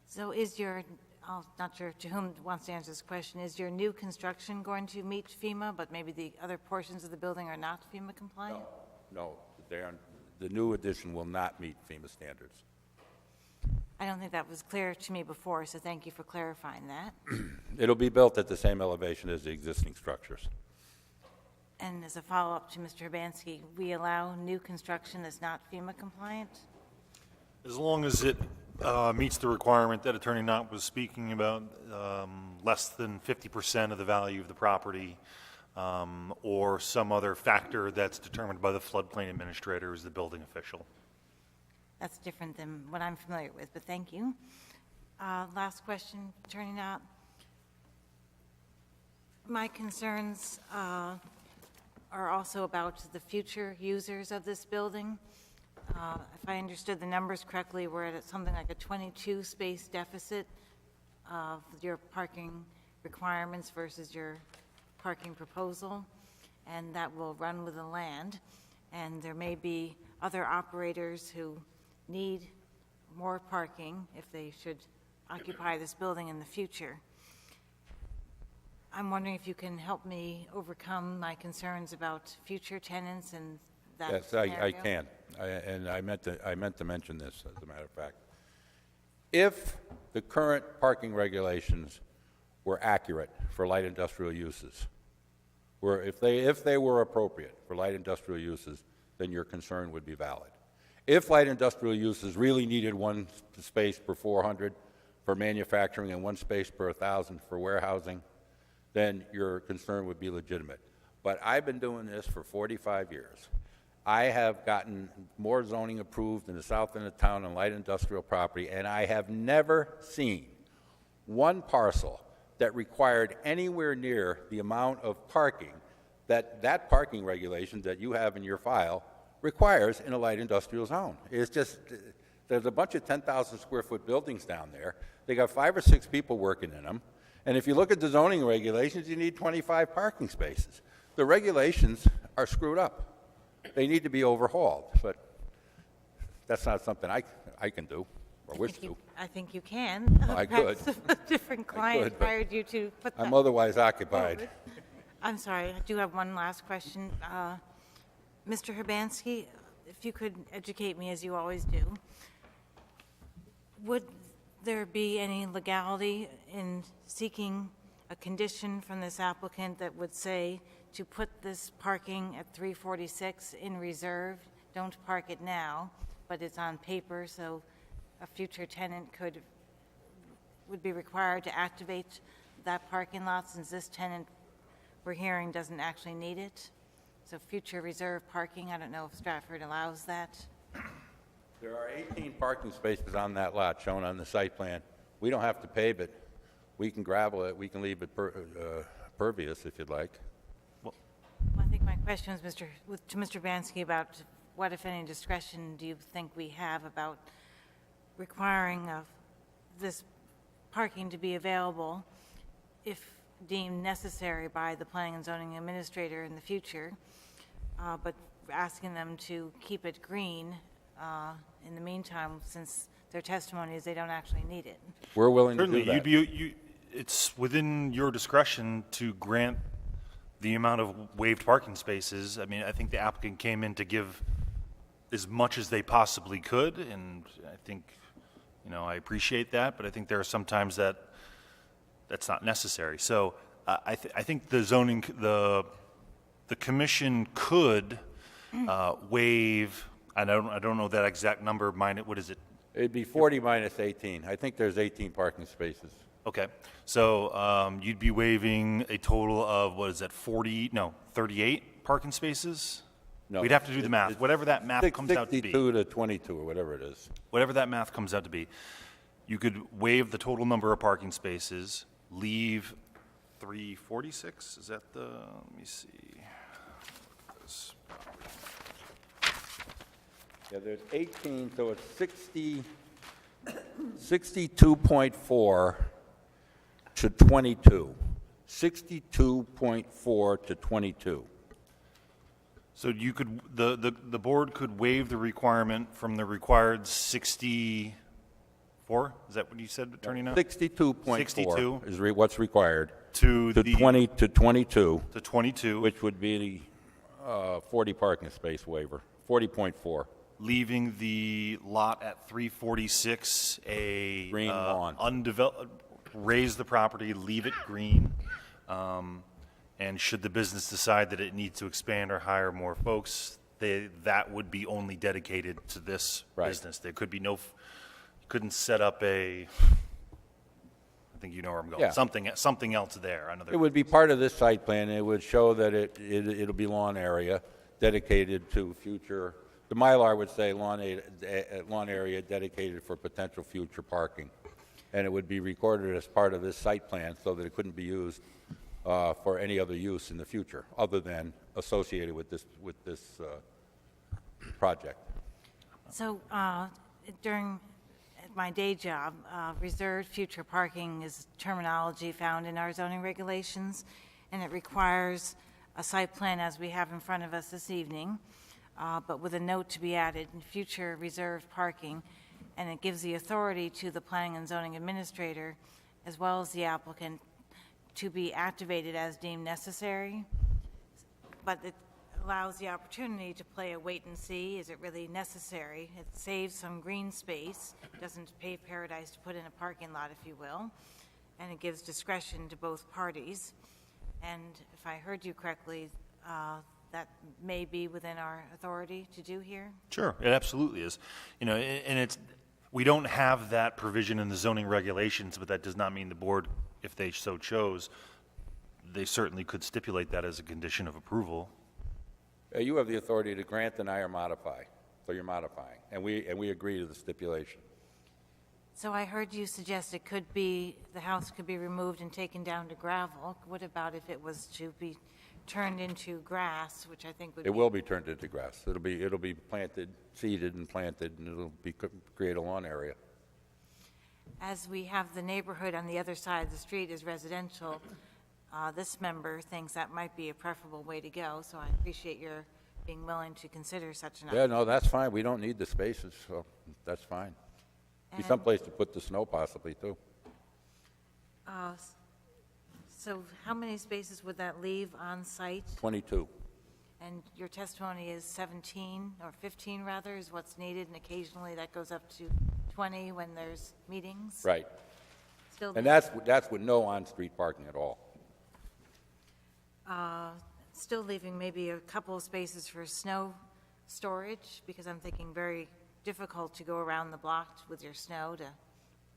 So I'm not sure to whom wants to answer this question, is your new construction going to meet FEMA, but maybe the other portions of the building are not FEMA compliant? No, they aren't. The new addition will not meet FEMA standards. I don't think that was clear to me before, so thank you for clarifying that. It'll be built at the same elevation as the existing structures. And as a follow-up to Mr. Urbanski, we allow new construction that's not FEMA compliant? As long as it meets the requirement that Attorney Knott was speaking about, less than 50% of the value of the property, or some other factor that's determined by the floodplain administrator as the building official. That's different than what I'm familiar with, but thank you. Last question, Attorney Knott. My concerns are also about the future users of this building. If I understood the numbers correctly, we're at something like a 22-space deficit of your parking requirements versus your parking proposal, and that will run with the land. And there may be other operators who need more parking if they should occupy this building in the future. I'm wondering if you can help me overcome my concerns about future tenants and that Yes, scenario. I can. And I meant to mention this, as a matter of fact. If the current parking regulations were accurate for light industrial uses, if they were appropriate for light industrial uses, then your concern would be valid. If light industrial uses really needed 1 space per 400 for manufacturing and 1 space per 1,000 for warehousing, then your concern would be legitimate. But I've been doing this for 45 years. I have gotten more zoning approved in the south end of town on light industrial property, and I have never seen one parcel that required anywhere near the amount of parking that parking regulation that you have in your file requires in a light industrial zone. It's just, there's a bunch of 10,000 square foot buildings down there. They got 5 or 6 people working in them, And if you look at the zoning regulations, you need 25 parking spaces. The regulations are screwed up. They need to be overhauled, but that's not something I can do or wish to. I think you can. I could. Perhaps a different client could, but hired you to put that. I'm otherwise occupied. forward. I'm sorry, I do have one last question. Mr. Herbansky, if you could educate me as you always do, would there be any legality in seeking a condition from this applicant that would say to put this parking at 346 in reserve? Don't park it now, but it's on paper, so a future tenant would be required to activate that parking lot, since this tenant we're hearing doesn't actually need it. So future reserve parking, I don't know if Stratford allows that. There are 18 parking spaces on that lot shown on the site plan. We don't have to pave it. We can gravel it. We can leave it pervious if you'd like. Well, I think my question was to Mr. Bansky about what, if any, discretion do you think we have about requiring of this parking to be available if deemed necessary by the planning and zoning administrator in the future, but asking them to keep it green in the meantime, since their testimony is they don't actually need it. We're willing to Certainly, do that. it's within your discretion to grant the amount of waived parking spaces. I mean, I think the applicant came in to give as much as they possibly could, and I think, I appreciate that, but I think there are some times that's not necessary. So I think the commission could waive. I don't know that exact number. What is it? It'd be 40 minus 18. I think there's 18 parking spaces. Okay, so you'd be waiving a total of 38 parking spaces. No, We'd have to do the math. it's Whatever that math comes out to be. 62 to 22 or whatever it is. Whatever that math comes out to be, you could waive the total number of parking spaces, leave 346. Is that let me see. Yeah, there's 18, so it's 62.4 to 22. 62.4 to 22. So you could, the board could waive the requirement from the required 64? Is that what you said, Attorney Knott? 62.4 62 is what's required. To To the 22, to 22, which would be the 40 parking space waiver, 40.4. leaving the lot at 346 a Green lawn. undeveloped. Raise the property, leave it green, and should the business decide that it needs to expand or hire more folks, that would be only dedicated to this Right. business. There could be couldn't set up I think you know where I'm going. Yeah. Something else there. Another. It would be part of this site plan. It would show that it'll be lawn area dedicated to future. The Mylar would say lawn area dedicated for potential future parking, and it would be recorded as part of this site plan so that it couldn't be used for any other use in the future other than associated with this project. So during my day job, reserved future parking is terminology found in our zoning regulations, and it requires a site plan as we have in front of us this evening, but with a note to be added in future reserved parking, and it gives the authority to the planning and zoning administrator as well as the applicant to be activated as deemed necessary, but it allows the opportunity to play a wait and see. Is it really necessary? It saves some green space, doesn't pave paradise to put in a parking lot, if you will, and it gives discretion to both parties. And if I heard you correctly, that may be within our authority to do here? Sure, it absolutely is. And we don't have that provision in the zoning regulations, but that does not mean the board, if they so chose, they certainly could stipulate that as a condition of approval. You have the authority to grant, deny, or modify. So you're modifying, and we agree to the stipulation. So I heard you suggest the house could be removed and taken down to gravel. What about if it was to be turned into grass, which I think would be... It will be turned into grass. It'll be planted, seeded and planted, and it'll create a lawn area. as we have the neighborhood on the other side of the street is residential, this member thinks that might be a preferable way to go, so I appreciate your being willing to consider such an option. Yeah, no, that's fine. We don't need the spaces, so that's fine. Be And- someplace to put the snow possibly, too. So how many spaces would that leave on site? 22. And your testimony is 17, or 15 rather, is what's needed, and occasionally that goes up to 20 when there's meetings? Right. Still, And that's with no on-street parking at all. still leaving maybe a couple of spaces for snow storage, because I'm thinking very difficult to go around the block with your snow to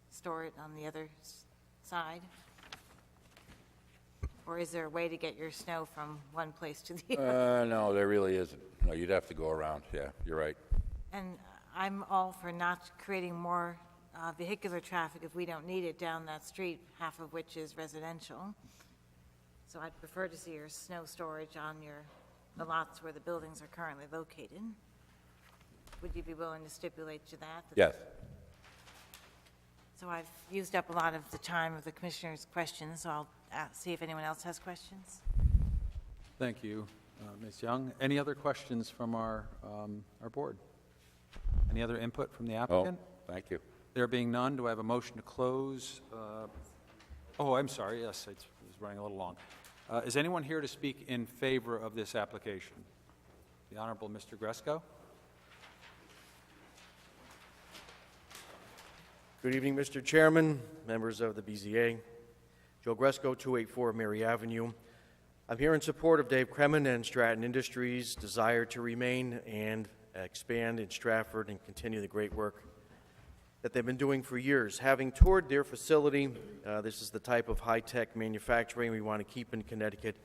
store it on the other side? Or is there a way to get your snow from one place to the other? No, there really isn't. No, you'd have to go around. Yeah, you're right. And I'm all for not creating more vehicular traffic if we don't need it down that street, half of which is residential. So I'd prefer to see your snow storage on the lots where the buildings are currently located. Would you be willing to stipulate to that? Yes. So I've used up a lot of the time of the commissioner's questions, so I'll see if anyone else has questions. Thank you, Ms. Young. Any other questions from our board? Any other input from the Oh, applicant? thank you. There being none, do I have a motion to close? Oh, I'm sorry, yes, it was running a little long. Is anyone here to speak in favor of this application? The Honorable Mr. Gresko? Good evening, Mr. Chairman, members of the BZA. Joe Gresko, 284 Mary Avenue. I'm here in support of Dave Kremen and Stratton Industries' desire to remain and expand in Stratford and continue the great work that they've been doing for years. Having toured their facility, this is the type of high-tech manufacturing we want to keep in Connecticut,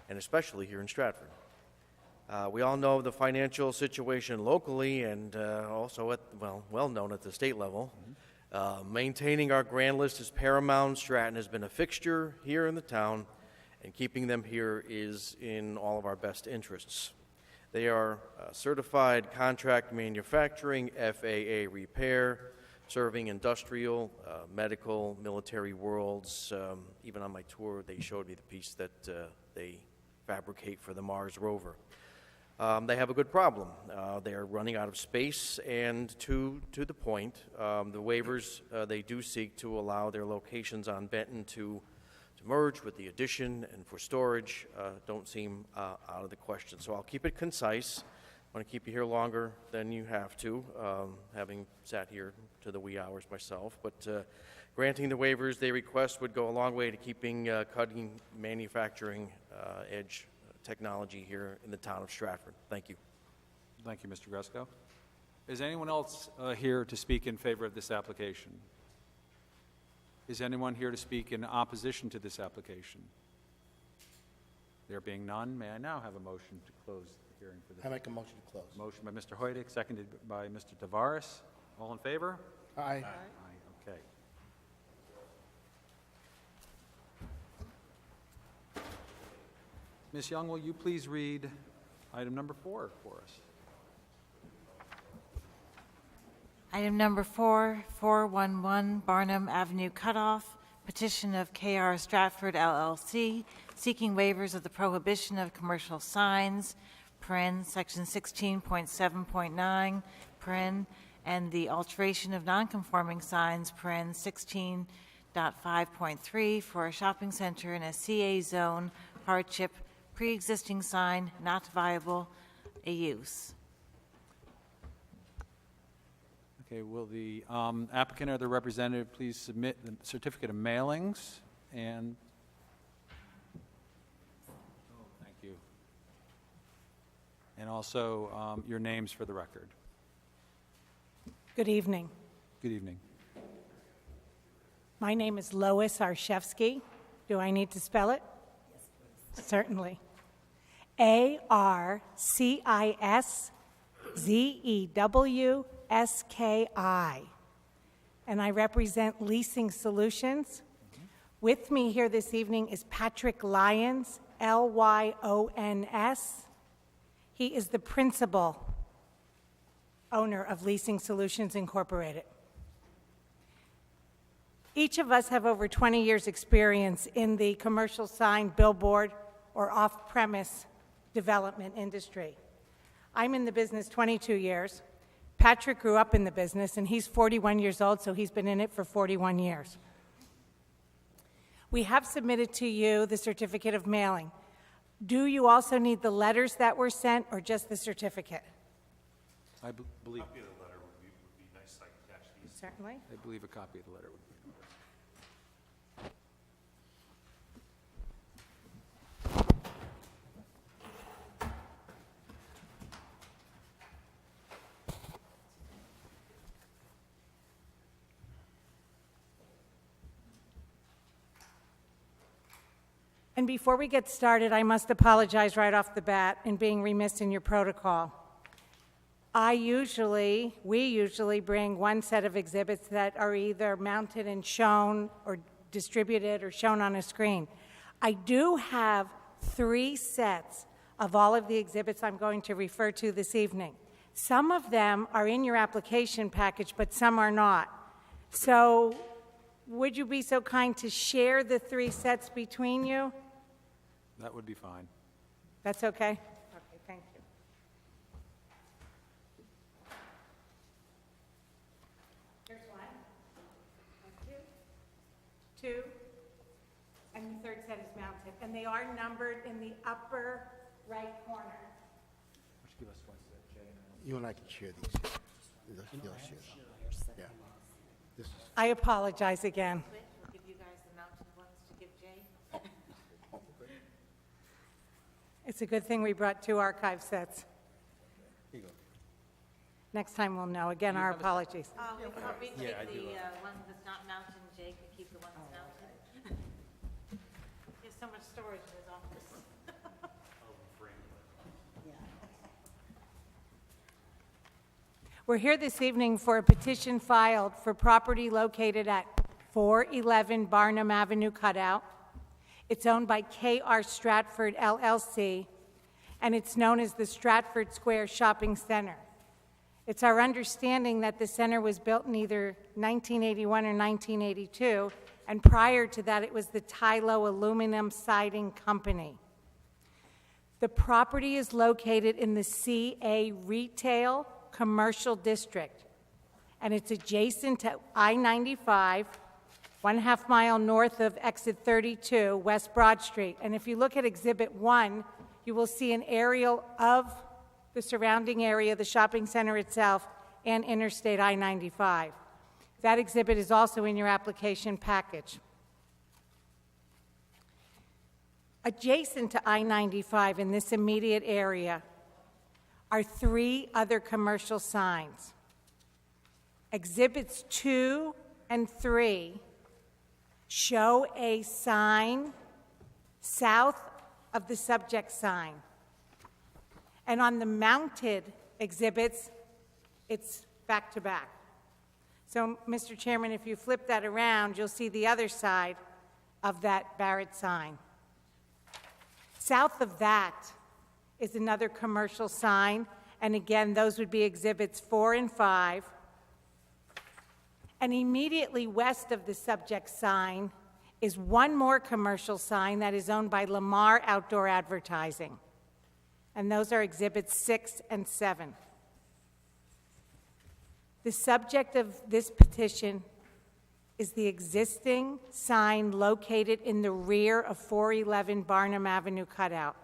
and especially here in Stratford. We all know the financial situation locally and also well known at the state level. Maintaining our grand list is paramount. Stratton has been a fixture here in the town, and keeping them here is in all of our best interests. They are certified contract manufacturing, FAA repair, serving industrial, medical, military worlds. Even on my tour, they showed me the piece that they fabricate for the Mars rover. They have a good problem. They are running out of space, and to the point, the waivers they do seek to allow their locations on Benton to merge with the addition and for storage don't seem out of the question. So I'll keep it concise. I want to keep you here longer than you have to, having sat here to the wee hours myself. But granting the waivers they request would go a long way to keeping cutting manufacturing edge technology here in the town of Stratford. Thank you. Thank you, Mr. Gresko. Is anyone else here to speak in favor of this application? Is anyone here to speak in opposition to this application? There being none, may I now have a motion to close the hearing for this? I make a motion to close. Motion by Mr. Hoydick, seconded by Mr. Tavares. All in favor? Aye. Aye. Okay. Ms. Young, will you please read item number 4 for us? Item number 4, 411 Barnum Avenue Cutoff, petition of KR Stratford LLC, seeking waivers of the prohibition of commercial signs, section 16.7.9, and the alteration of nonconforming signs, 16.5.3, for a shopping center in a CA zone, hardship, pre-existing sign, not viable, a use. Okay, will the applicant or the representative please submit the certificate of mailings and... Thank you. And also your names for the record. Good evening. Good evening. My name is Lois Arshevsky. Do I need to spell it? Yes, please. Certainly. ARCISZEWSKI. And I represent Leasing Solutions. With me here this evening is Patrick Lyons, Lyons. He is the principal owner of Leasing Solutions Incorporated. Each of us have over 20 years' experience in the commercial sign, billboard, or off-premise development industry. I'm in the business 22 years. Patrick grew up in the business, and he's 41 years old, so he's been in it for 41 years. We have submitted to you the certificate of mailing. Do you also need the letters that were sent, or just the certificate? I believe, Copy of the letter would be nice, so I can catch these. Certainly. I believe a copy of the letter would be in order. And before we get started, I must apologize right off the bat in being remiss in your protocol. We usually bring one set of exhibits that are either mounted and shown or distributed or shown on a screen. I do have 3 sets of all of the exhibits I'm going to refer to this evening. Some of them are in your application package, but some are not. So would you be so kind to share the 3 sets between you? That would be fine. That's okay? Okay, thank you. Here's 1, 2, and the 3rd set is mounted. And they are numbered in the upper right corner. Give us one sec, Jay. You and I can share these. You'll share them. Yeah. This is I apologize again. We'll give you guys the mounted ones to give Jay. It's a good thing we brought 2 archive sets. Next time we'll know. Again, our apologies. We can take the one that's not mounted, and Jay can keep the one that's mounted. He has so much storage in his office. We're here this evening for a petition filed for property located at 411 Barnum Avenue Cutout. It's owned by K.R. Stratford, LLC, and it's known as the Stratford Square Shopping Center. It's our understanding that the center was built in either 1981 or 1982, and prior to that it was the Tylo Aluminum Siding Company. The property is located in the CA Retail Commercial District, and it's adjacent to I-95, 1/2 mile north of exit 32, West Broad Street. And if you look at Exhibit 1, you will see an aerial of the surrounding area, the shopping center itself, and Interstate I-95. That exhibit is also in your application package. Adjacent to I-95 in this immediate area are 3 other commercial signs. Exhibits 2 and 3 show a sign south of the subject sign. And on the mounted exhibits, it's back to back. So, Mr. Chairman, if you flip that around, you'll see the other side of that Barrett sign. South of that is another commercial sign, and again, those would be exhibits 4 and 5. And immediately west of the subject sign is one more commercial sign that is owned by Lamar Outdoor Advertising. And those are exhibits 6 and 7. The subject of this petition is the existing sign located in the rear of 411 Barnum Avenue Cutout.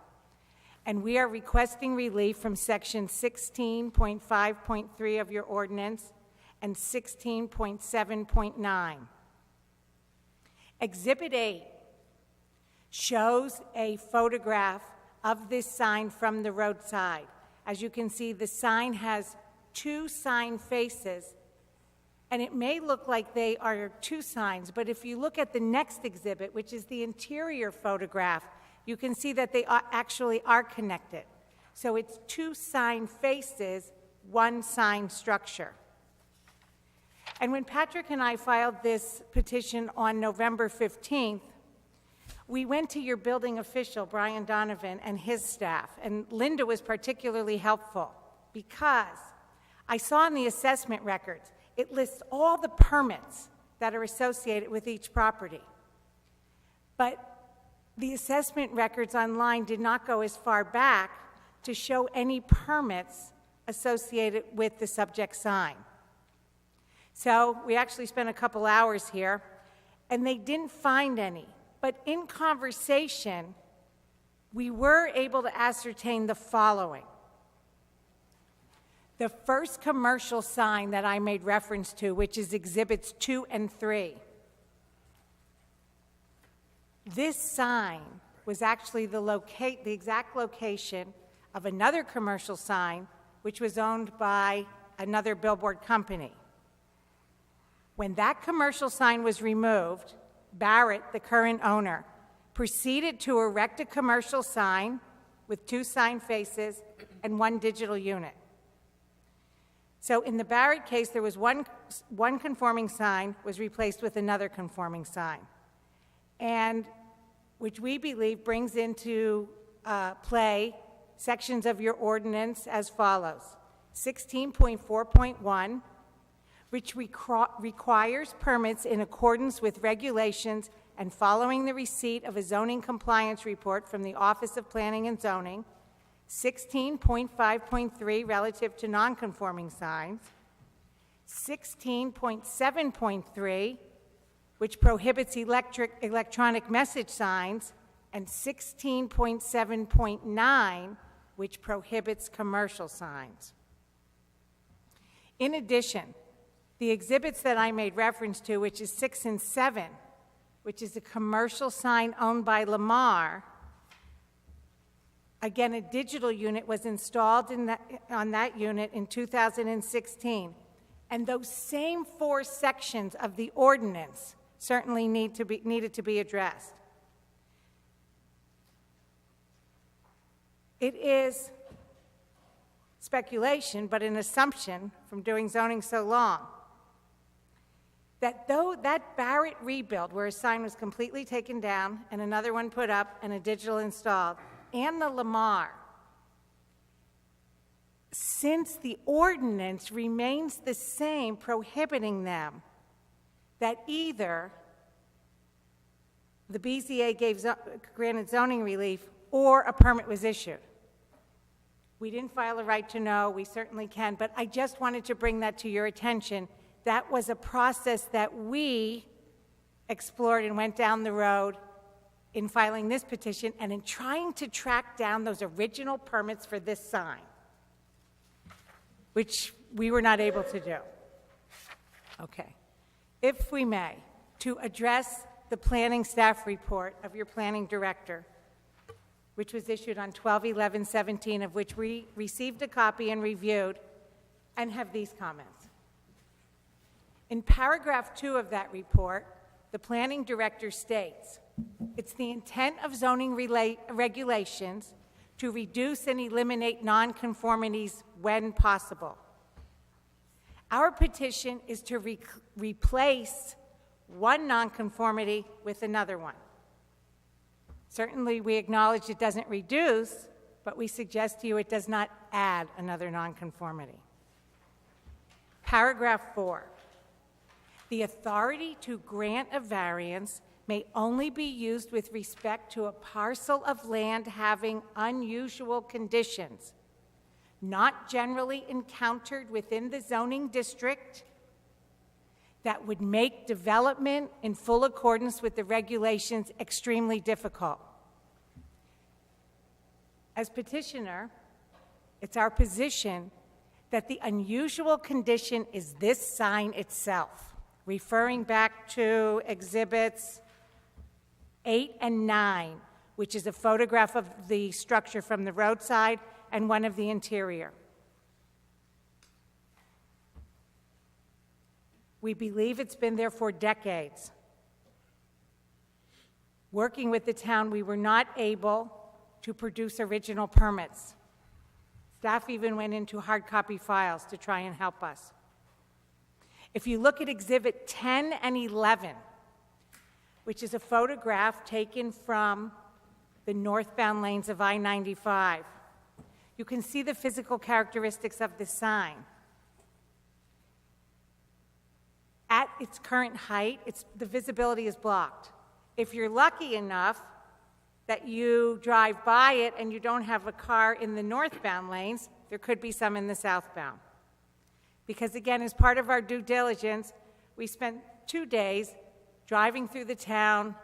And we are requesting relief from Section 16.5.3 of your ordinance and 16.7.9. Exhibit 8 shows a photograph of this sign from the roadside. As you can see, the sign has 2 sign faces, and it may look like they are 2 signs, but if you look at the next exhibit, which is the interior photograph, you can see that they actually are connected. So it's 2 sign faces, 1 sign structure. And when Patrick and I filed this petition on November 15th, we went to your building official, Brian Donovan, and his staff. And Linda was particularly helpful because I saw in the assessment records, it lists all the permits that are associated with each property. But the assessment records online did not go as far back to show any permits associated with the subject sign. So we actually spent a couple hours here, and they didn't find any. But in conversation, we were able to ascertain the following. The first commercial sign that I made reference to, which is Exhibits 2 and 3, this sign was actually the exact location of another commercial sign, which was owned by another billboard company. When that commercial sign was removed, Barrett, the current owner, proceeded to erect a commercial sign with 2 sign faces and 1 digital unit. So in the Barrett case, there was one conforming sign was replaced with another conforming sign, and which we believe brings into play sections of your ordinance as follows. 16.4.1, which requires permits in accordance with regulations and following the receipt of a zoning compliance report from the Office of Planning and Zoning. 16.5.3 relative to nonconforming signs, 16.7.3, which prohibits electronic message signs, and 16.7.9, which prohibits commercial signs. In addition, the exhibits that I made reference to, which is 6 and 7, which is a commercial sign owned by Lamar, again, a digital unit was installed on that unit in 2016. And those same 4 sections of the ordinance certainly needed to be addressed. It is speculation, but an assumption from doing zoning so long, that though that Barrett rebuild, where a sign was completely taken down and another one put up and a digital installed, and the Lamar, since the ordinance remains the same prohibiting them, that either the BZA granted zoning relief or a permit was issued. We didn't file a right to know, we certainly can, but I just wanted to bring that to your attention. That was a process that we explored and went down the road in filing this petition and in trying to track down those original permits for this sign, which we were not able to do. Okay. If we may, to address the planning staff report of your planning director, which was issued on 12/11/17, of which we received a copy and reviewed, and have these comments. In paragraph 2 of that report, the planning director states, it's the intent of zoning regulations to reduce and eliminate nonconformities when possible. Our petition is to replace one nonconformity with another one. Certainly, we acknowledge it doesn't reduce, but we suggest to you it does not add another nonconformity. Paragraph 4. The authority to grant a variance may only be used with respect to a parcel of land having unusual conditions, not generally encountered within the zoning district, that would make development in full accordance with the regulations extremely difficult. As petitioner, it's our position that the unusual condition is this sign itself, referring back to exhibits 8 and 9, which is a photograph of the structure from the roadside and one of the interior. We believe it's been there for decades. Working with the town, we were not able to produce original permits. Staff even went into hard copy files to try and help us. If you look at Exhibit 10 and 11, which is a photograph taken from the northbound lanes of I-95, you can see the physical characteristics of the sign. At its current height, the visibility is blocked. If you're lucky enough that you drive by it and you don't have a car in the northbound lanes, there could be some in the southbound. Because again, as part of our due diligence, we spent 2 days driving through the town,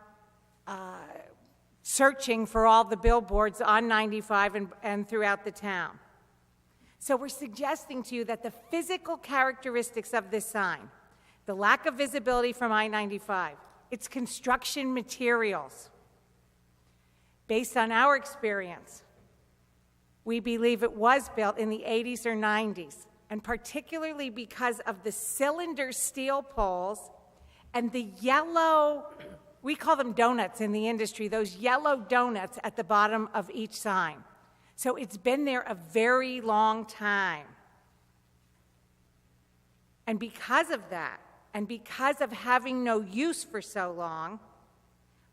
searching for all the billboards on 95 and throughout the town. So we're suggesting to you that the physical characteristics of this sign, the lack of visibility from I-95, its construction materials, based on our experience, we believe it was built in the 80s or 90s, and particularly because of the cylinder steel poles and the yellow, we call them donuts in the industry, those yellow donuts at the bottom of each sign. So it's been there a very long time. And because of that, and because of having no use for so long,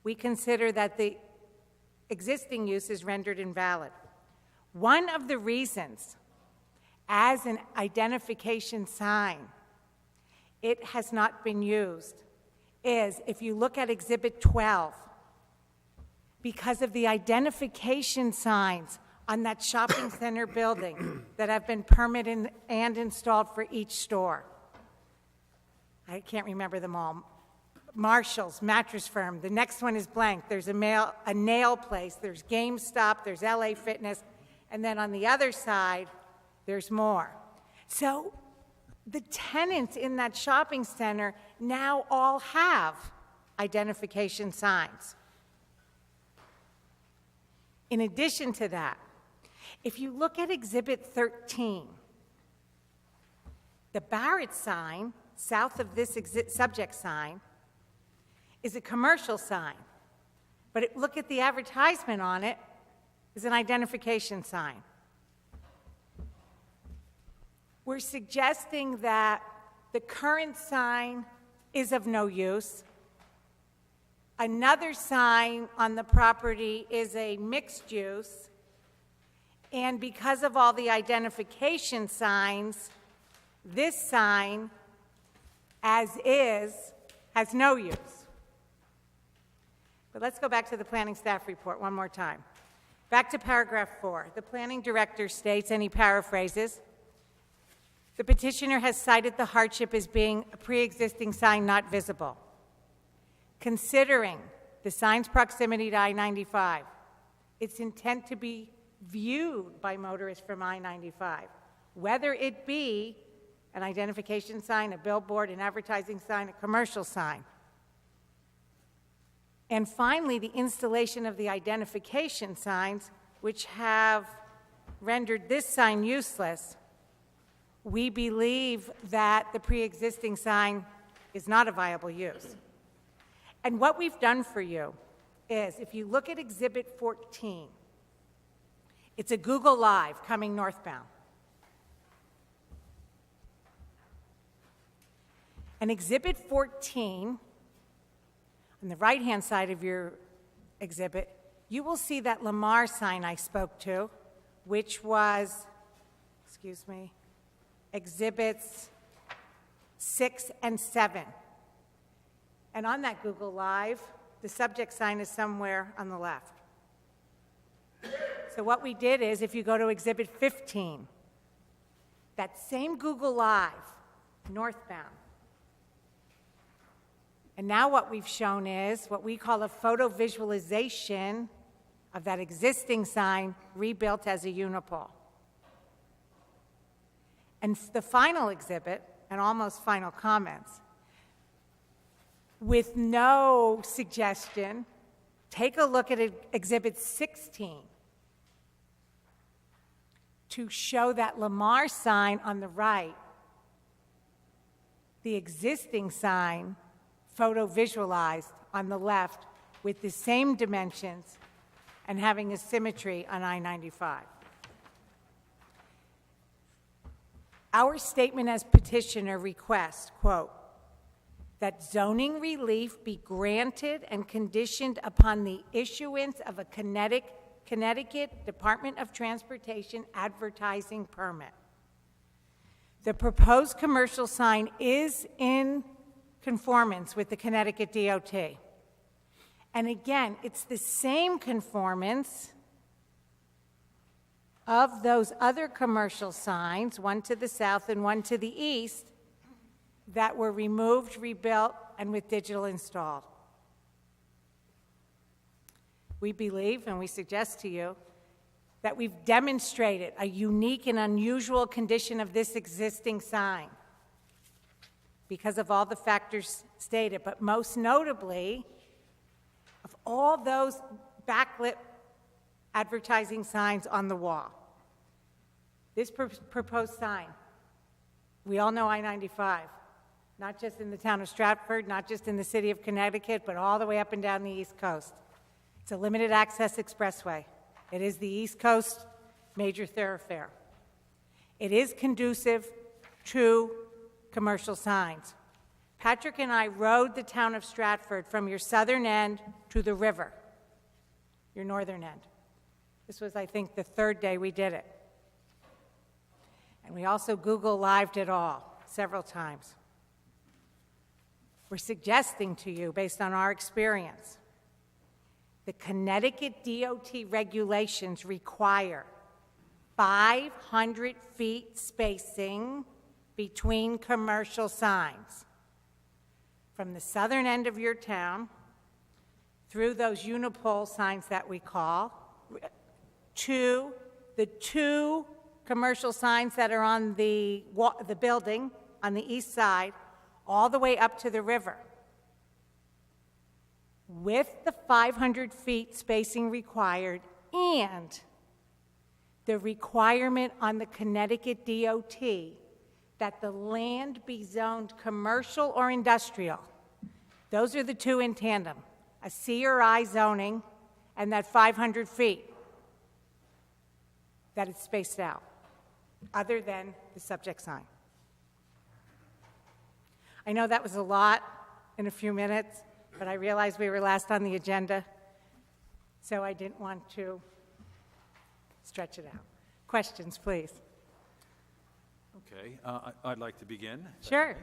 we consider that the existing use is rendered invalid. One of the reasons, as an identification sign, it has not been used is, if you look at Exhibit 12, because of the identification signs on that shopping center building that have been permitted and installed for each store. I can't remember them all. Marshall's, Mattress Firm, the next one is blank. There's a nail place, there's GameStop, there's LA Fitness, and then on the other side, there's more. So the tenants in that shopping center now all have identification signs. In addition to that, if you look at Exhibit 13, the Barrett sign, south of this subject sign, is a commercial sign. But look at the advertisement on it, is an identification sign. We're suggesting that the current sign is of no use. Another sign on the property is a mixed use. And because of all the identification signs, this sign, as is, has no use. But let's go back to the planning staff report one more time. Back to paragraph 4. The planning director states, and he paraphrases, the petitioner has cited the hardship as being a pre-existing sign not visible. Considering the sign's proximity to I-95, its intent to be viewed by motorists from I-95, whether it be an identification sign, a billboard, an advertising sign, a commercial sign. And finally, the installation of the identification signs, which have rendered this sign useless. We believe that the pre-existing sign is not a viable use. And what we've done for you is, if you look at Exhibit 14, it's a Google Live coming northbound. And Exhibit 14, on the right-hand side of your exhibit, you will see that Lamar sign I spoke to, which was, Exhibits 6 and 7. And on that Google Live, the subject sign is somewhere on the left. So what we did is, if you go to Exhibit 15, that same Google Live, northbound. And now what we've shown is what we call a photo visualization of that existing sign rebuilt as a unipole. And the final exhibit, and almost final comments, with no suggestion, take a look at Exhibit 16 to show that Lamar sign on the right, the existing sign photo visualized on the left with the same dimensions and having a symmetry on I-95. Our statement as petitioner requests, quote, that zoning relief be granted and conditioned upon the issuance of a Connecticut Department of Transportation advertising permit. The proposed commercial sign is in conformance with the Connecticut DOT. And again, it's the same conformance of those other commercial signs, one to the south and one to the east, that were removed, rebuilt, and with digital installed. We believe, and we suggest to you, that we've demonstrated a unique and unusual condition of this existing sign because of all the factors stated, but most notably, of all those backlit advertising signs on the wall. This proposed sign, we all know I-95, not just in the town of Stratford, not just in the city of Connecticut, but all the way up and down the East Coast. It's a limited access expressway. It is the East Coast major thoroughfare. It is conducive to commercial signs. Patrick and I rode the town of Stratford from your southern end to the river, your northern end. This was, I think, the third day we did it. And we also Google Lived it all several times. We're suggesting to you, based on our experience, the Connecticut DOT regulations require 500 feet spacing between commercial signs from the southern end of your town through those unipole signs that we call to the two commercial signs that are on the building on the east side all the way up to the river. With the 500 feet spacing required and the requirement on the Connecticut DOT that the land be zoned commercial or industrial. Those are the two in tandem, a C or I zoning and that 500 feet that it's spaced out, other than the subject sign. I know that was a lot in a few minutes, but I realized we were last on the agenda, so I didn't want to stretch it out. Questions, please. Okay, I'd like to begin. Sure.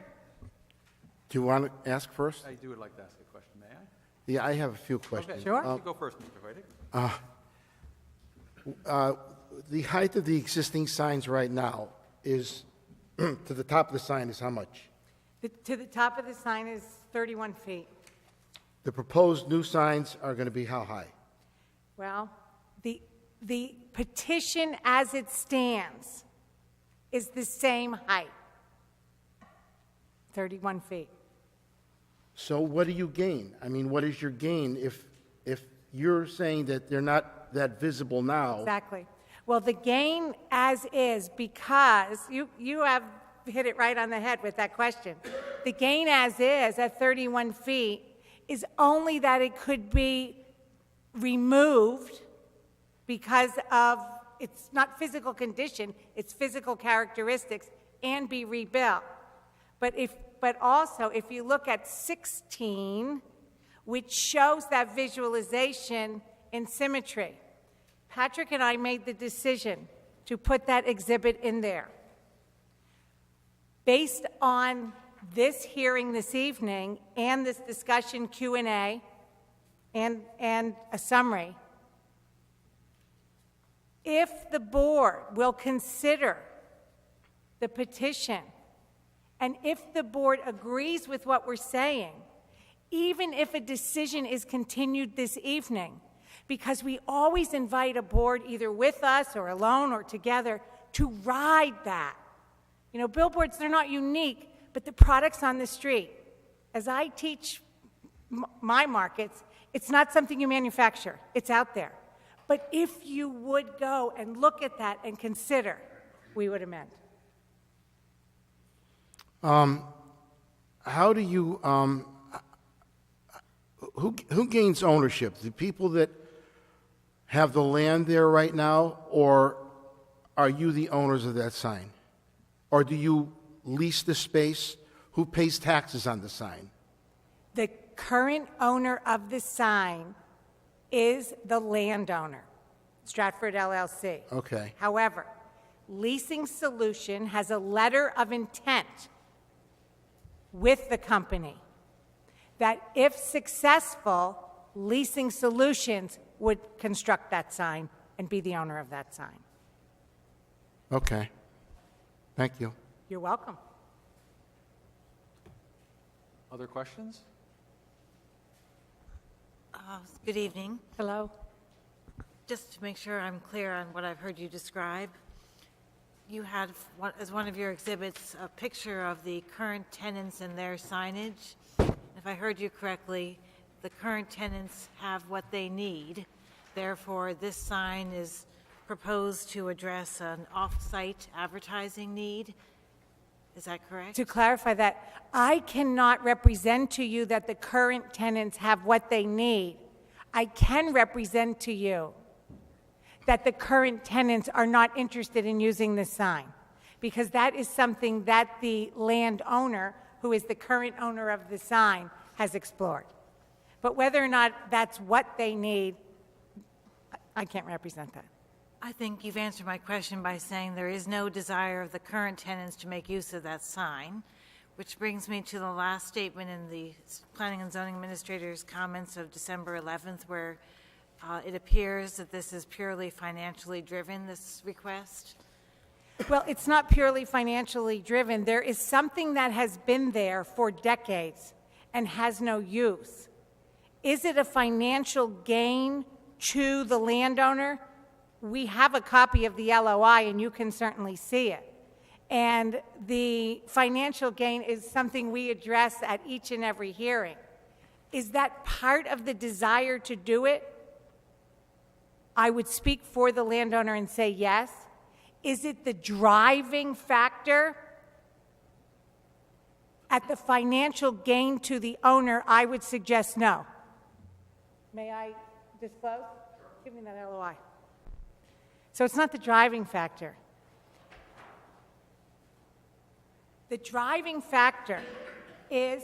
Do you want to ask first? I would like to ask a question, may I? Yeah, I have a few questions. Okay, Sure. you go first, Mr. Hoydick. The height of the existing signs right now is, to the top of the sign is how much? To the top of the sign is 31 feet. The proposed new signs are going to be how high? Well, the petition as it stands is the same height, 31 feet. So what do you gain? I mean, what is your gain if you're saying that they're not that visible now? Exactly. Well, the gain as is, because you have hit it right on the head with that question. The gain as is at 31 feet is only that it could be removed because of it's not physical condition, it's physical characteristics, and be rebuilt. But also, if you look at 16, which shows that visualization in symmetry, Patrick and I made the decision to put that exhibit in there. Based on this hearing this evening and this discussion Q&A and a summary, if the board will consider the petition and if the board agrees with what we're saying, even if a decision is continued this evening, because we always invite a board either with us or alone or together to ride that. You know, billboards, they're not unique, but the products on the street. As I teach my markets, it's not something you manufacture. It's out there. But if you would go and look at that and consider, we would amend. How do you, who gains ownership? The people that have the land there right now, or are you the owners of that sign? Or do you lease the space? Who pays taxes on the sign? The current owner of the sign is the landowner, Stratford LLC. Okay. However, Leasing Solution has a letter of intent with the company that if successful, Leasing Solutions would construct that sign and be the owner of that sign. Okay. Thank you. You're welcome. Other questions? Good evening. Hello? Just to make sure I'm clear on what I've heard you describe, you had, as one of your exhibits, a picture of the current tenants and their signage. If I heard you correctly, the current tenants have what they need. Therefore, this sign is proposed to address an off-site advertising need. Is that correct? To clarify that, I cannot represent to you that the current tenants have what they need. I can represent to you that the current tenants are not interested in using this sign, because that is something that the landowner, who is the current owner of the sign, has explored. But whether or not that's what they need, I can't represent that. I think you've answered my question by saying there is no desire of the current tenants to make use of that sign, which brings me to the last statement in the Planning and Zoning Administrator's comments of December 11th, where it appears that this is purely financially driven, this request. Well, it's not purely financially driven. There is something that has been there for decades and has no use. Is it a financial gain to the landowner? We have a copy of the LOI, and you can certainly see it. And the financial gain is something we address at each and every hearing. Is that part of the desire to do it? I would speak for the landowner and say yes. Is it the driving factor? At the financial gain to the owner, I would suggest no. May I disclose? Give me that LOI. So it's not the driving factor. The driving factor is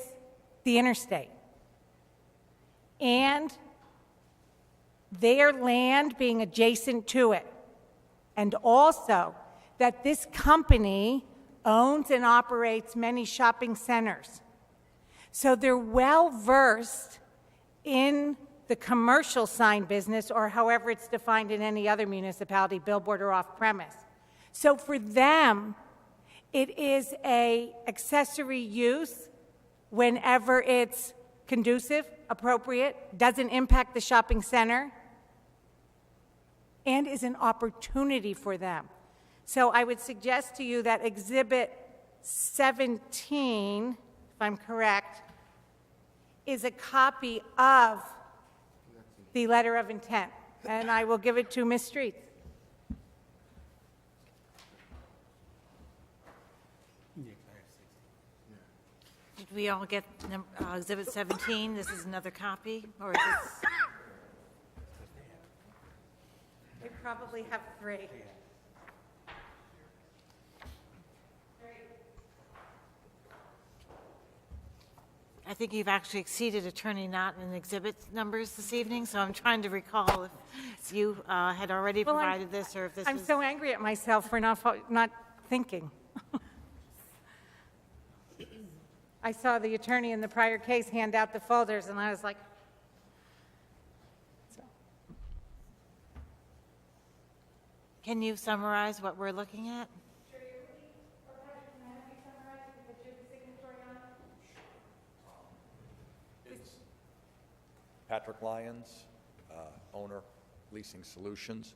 the interstate and their land being adjacent to it, and also that this company owns and operates many shopping centers. So they're well versed in the commercial sign business, or however it's defined in any other municipality, billboard or off-premise. So for them, it is a accessory use whenever it's conducive, appropriate, doesn't impact the shopping center, and is an opportunity for them. So I would suggest to you that Exhibit 17, if I'm correct, is a copy of the letter of intent, and I will give it to Ms. Streets. Did we all get Exhibit 17? This is another copy, or is this? They probably have three. I think you've actually exceeded Attorney Knott in exhibit numbers this evening, so I'm trying to recall if you had already Well, provided this, or if this I'm was... so angry at myself for not thinking. I saw the attorney in the prior case hand out the folders, and I was like, so. Can you summarize what we're looking at? Patrick Lyons, owner, Leasing Solutions.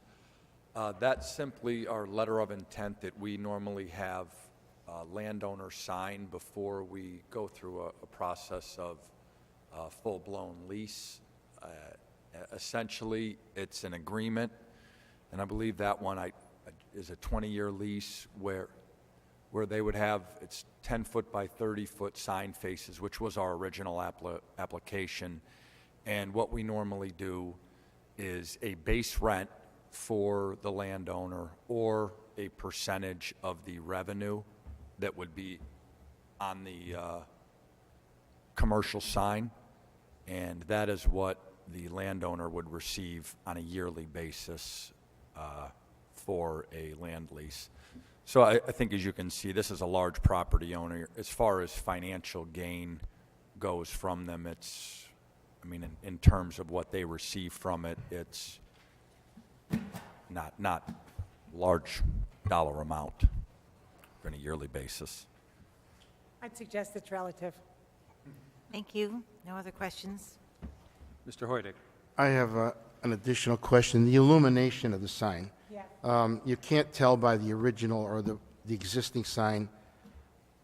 That's simply our letter of intent that we normally have landowners sign before we go through a process of full-blown lease. Essentially, it's an agreement, and I believe that one is a 20-year lease where they would have, it's 10-foot by 30-foot sign faces, which was our original application. And what we normally do is a base rent for the landowner or a percentage of the revenue that would be on the commercial sign. And that is what the landowner would receive on a yearly basis for a land lease. So I think, as you can see, this is a large property owner. As far as financial gain goes from them, it's, I mean, in terms of what they receive from it, it's not large dollar amount on a yearly basis. I'd suggest it's relative. Thank you. No other questions? Mr. Hoydick. I have an additional question. The illumination of the sign. Yeah. You can't tell by the original or the existing sign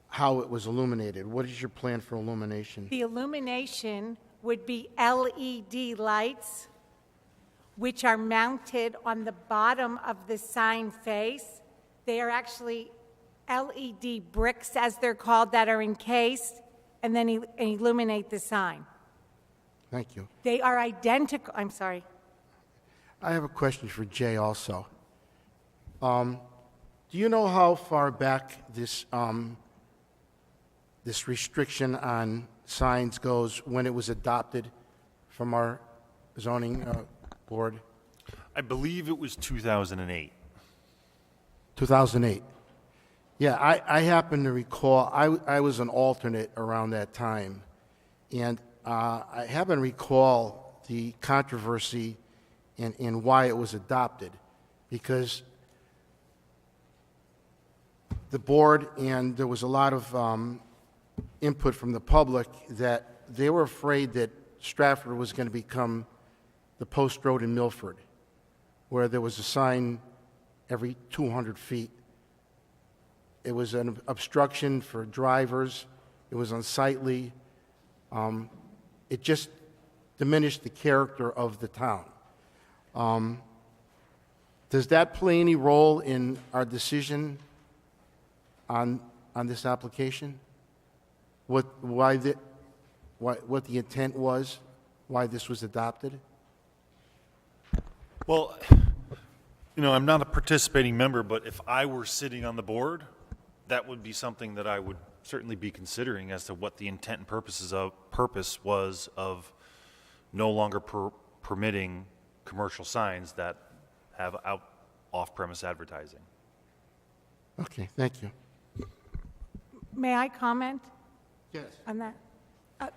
how it was illuminated. What is your plan for illumination? The illumination would be LED lights, which are mounted on the bottom of the sign face. They are actually LED bricks, as they're called, that are encased, and then illuminate the sign. Thank you. They are identical. I'm sorry. I have a question for Jay also. Do you know how far back this restriction on signs goes, when it was adopted from our zoning board? I believe it was 2008. 2008. Yeah, I happen to recall, I was an alternate around that time, and I happen to recall the controversy and why it was adopted, because the board, and there was a lot of input from the public, that they were afraid that Stratford was going to become the post road in Milford, where there was a sign every 200 feet. It was an obstruction for drivers. It was unsightly. It just diminished the character of the town. Does that play any role in our decision on this application? What the intent was, why this was adopted? Well, I'm not a participating member, but if I were sitting on the board, that would be something that I would certainly be considering as to what the intent and purpose was of no longer permitting commercial signs that have off-premise advertising. Okay, thank you. May I comment? Yes. On that?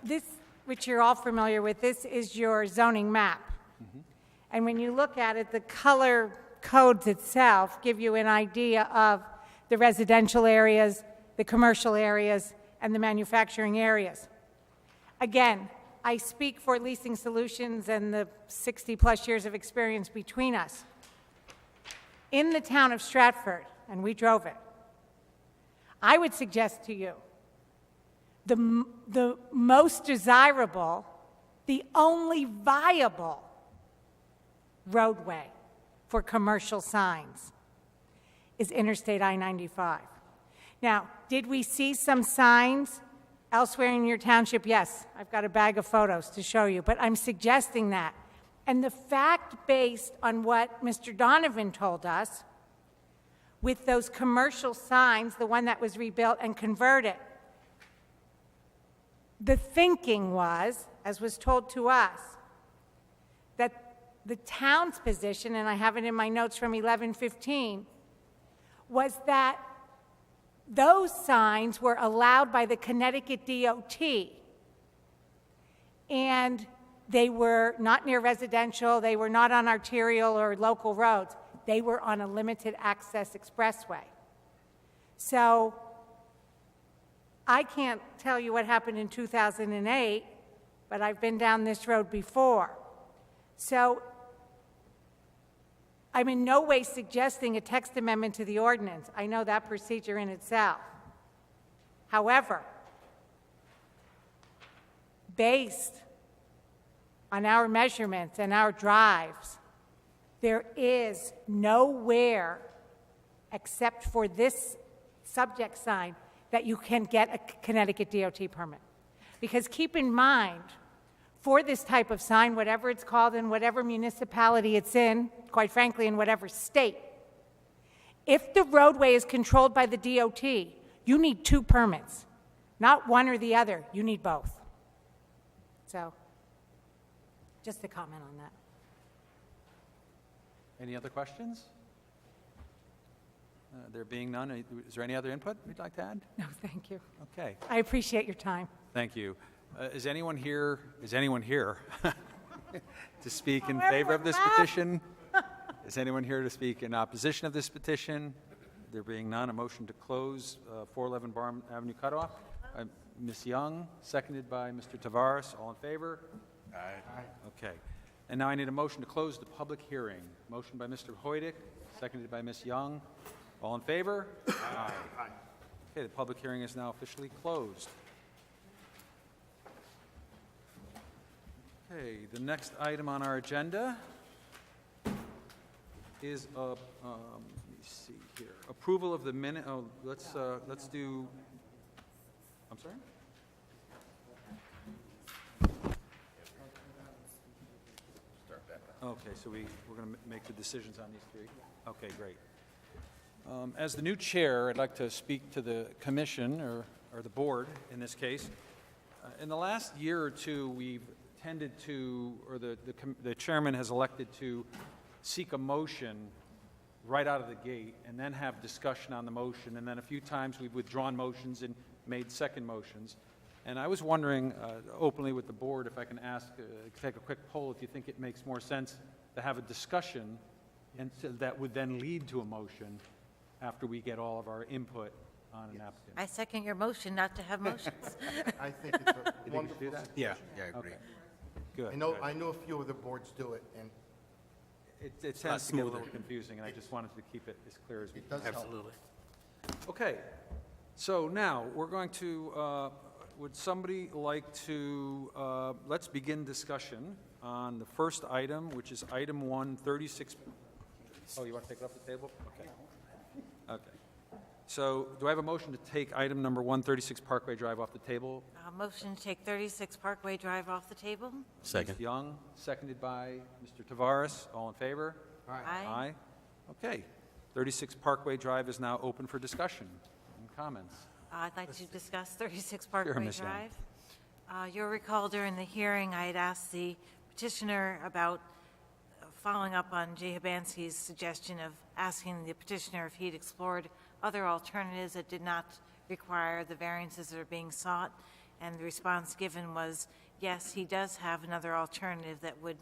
This, which you're all familiar with, this is your zoning map. And when you look at it, the color codes itself give you an idea of the residential areas, the commercial areas, and the manufacturing areas. Again, I speak for Leasing Solutions and the 60-plus years of experience between us. In the town of Stratford, and we drove it, I would suggest to you the most desirable, the only viable roadway for commercial signs is Interstate I-95. Now, did we see some signs elsewhere in your township? Yes, I've got a bag of photos to show you, but I'm suggesting that. And the fact, based on what Mr. Donovan told us, with those commercial signs, the one that was rebuilt and converted, the thinking was, as was told to us, that the town's position, and I have it in my notes from 1115, was that those signs were allowed by the Connecticut DOT, and they were not near residential, they were not on arterial or local roads, they were on a limited access expressway. So I can't tell you what happened in 2008, but I've been down this road before. So I'm in no way suggesting a text amendment to the ordinance. I know that procedure in itself. However, based on our measurements and our drives, there is nowhere except for this subject sign that you can get a Connecticut DOT permit. Because keep in mind, for this type of sign, whatever it's called in whatever municipality it's in, quite frankly, in whatever state, if the roadway is controlled by the DOT, you need 2 permits. Not one or the other, you need both. So, just a comment on that. Any other questions? There being none, is there any other input we'd like to add? No, thank you. Okay, I appreciate your time. thank you. Is anyone here to speak in favor of this petition? Is anyone here to speak in opposition of this petition? There being none, a motion to close 411 Barham Avenue cutoff. Ms. Young, seconded by Mr. Tavares. All in favor? Aye. Okay. And now I need a motion to close the public hearing. Motion by Mr. Hoydick, seconded by Ms. Young. All in favor? Aye. Okay, the public hearing is now officially closed. Okay, the next item on our agenda is, let me see here, approval of the minute, let's do, I'm sorry? Okay, so we're going to make the decisions on these three? Okay, great. As the new chair, I'd like to speak to the commission, or the board in this case. In the last year or two, we've tended to, or the chairman has elected to seek a motion right out of the gate and then have discussion on the motion, and then a few times we've withdrawn motions and made second motions. And I was wondering, openly with the board, if I can ask, take a quick poll, if you think it makes more sense to have a discussion and so that would then lead to a motion after we get all of our input on an applicant. I second your motion not to have motions. I think it's a wonderful do that? suggestion. Yeah, I agree. Okay. Good. I know a few of the boards do it, and It lot tends to get a smoother. little confusing, and I just wanted to keep it as clear as we it does help. Absolutely. Okay, so now we're going to, would somebody like to, let's begin discussion on the first item, which is item 136. Oh, you want to take it off the table? Okay. Okay. So do I have a motion to take item number 136 Parkway Drive off the table? Motion to take 36 Parkway Drive off the table? Second. Ms. Young, seconded by Mr. Tavares. All in favor? Aye. Okay. 36 Parkway Drive is now open for discussion and comments. I'd like to discuss 36 Parkway Ms. Young. Drive. You'll recall during the hearing, I had asked the petitioner about following up on Jay Hibansky's suggestion of asking the petitioner if he'd explored other alternatives that did not require the variances that are being sought. And the response given was, yes, he does have another alternative that would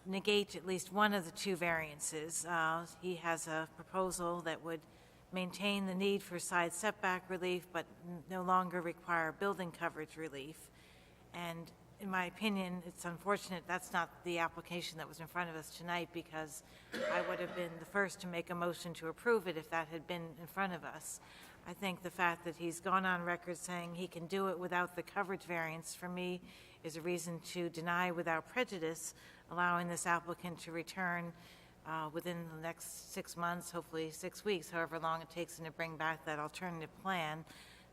negate at least one of the two variances. He has a proposal that would maintain the need for side setback relief, but no longer require building coverage relief. And in my opinion, it's unfortunate that's not the application that was in front of us tonight, because I would have been the first to make a motion to approve it if that had been in front of us. I think the fact that he's gone on record saying he can do it without the coverage variance, for me, is a reason to deny without prejudice, allowing this applicant to return within the next 6 months, hopefully 6 weeks, however long it takes him to bring back that alternative plan,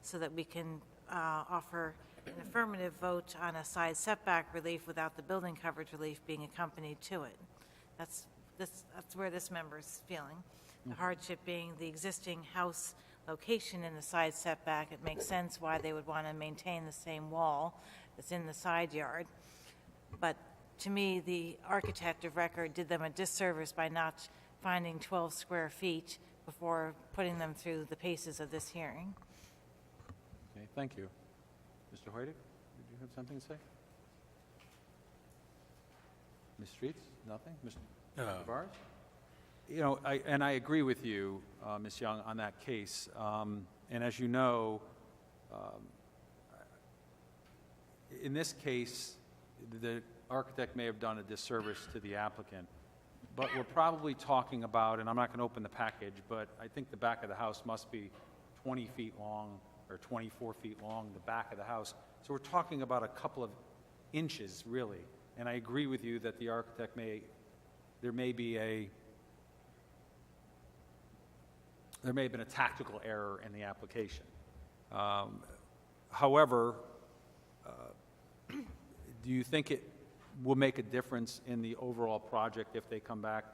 so that we can offer an affirmative vote on a side setback relief without the building coverage relief being accompanied to it. That's where this member's feeling. The hardship being the existing house location in the side setback. It makes sense why they would want to maintain the same wall that's in the side yard. But to me, the architect of record did them a disservice by not finding 12 square feet before putting them through the paces of this hearing. Okay, thank you. Mr. Hoydick, did you have something to say? Ms. Streets, nothing? Mr. Tavares? You know, I agree with you, Ms. Young, on that case. And as you know, in this case, the architect may have done a disservice to the applicant. But we're probably talking about, and I'm not going to open the package, but I think the back of the house must be 20 feet long or 24 feet long, the back of the house. So we're talking about a couple of inches, really. And I agree with you that the architect there may have been a tactical error in the application. However, do you think it will make a difference in the overall project if they come back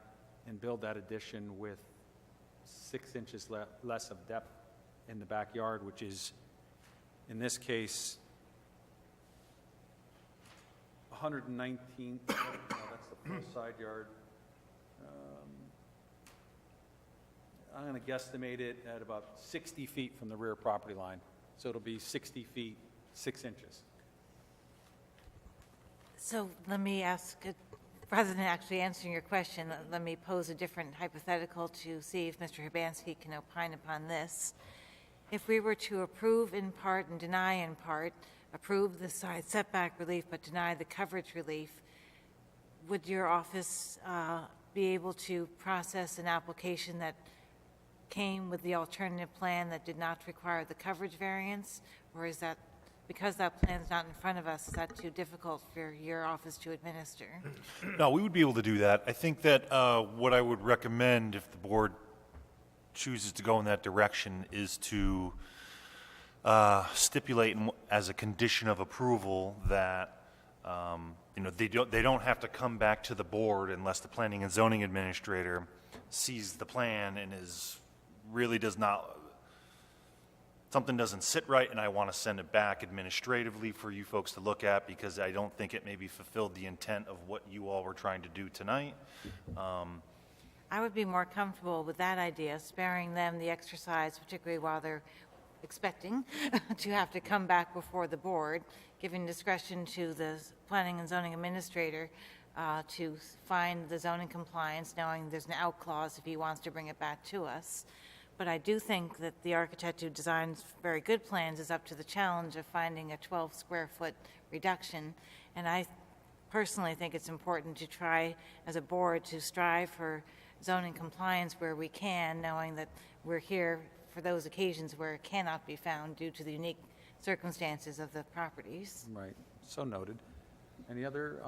and build that addition with 6 inches less of depth in the backyard, which is, in this case, 119, that's the full side yard. I'm going to guesstimate it at about 60 feet from the rear property line. So it'll be 60 feet, 6 inches. So let me ask, rather than actually answering your question, let me pose a different hypothetical to see if Mr. Hibansky can opine upon this. If we were to approve in part and deny in part, approve the side setback relief but deny the coverage relief, would your office be able to process an application that came with the alternative plan that did not require the coverage variance? Or is that, because that plan's not in front of us, is that too difficult for your office to administer? No, we would be able to do that. I think that what I would recommend if the board chooses to go in that direction is to stipulate as a condition of approval that they don't have to come back to the board unless the planning and zoning administrator sees the plan and something doesn't sit right, and I want to send it back administratively for you folks to look at because I don't think it maybe fulfilled the intent of what you all were trying to do tonight. I would be more comfortable with that idea, sparing them the exercise, particularly while they're expecting to have to come back before the board, giving discretion to the planning and zoning administrator to find the zoning compliance, knowing there's an out clause if he wants to bring it back to us. But I do think that the architect who designs very good plans is up to the challenge of finding a 12 square foot reduction. And I personally think it's important to try as a board to strive for zoning compliance where we can, knowing that we're here for those occasions where it cannot be found due to the unique circumstances of the properties. Right, so noted. Any other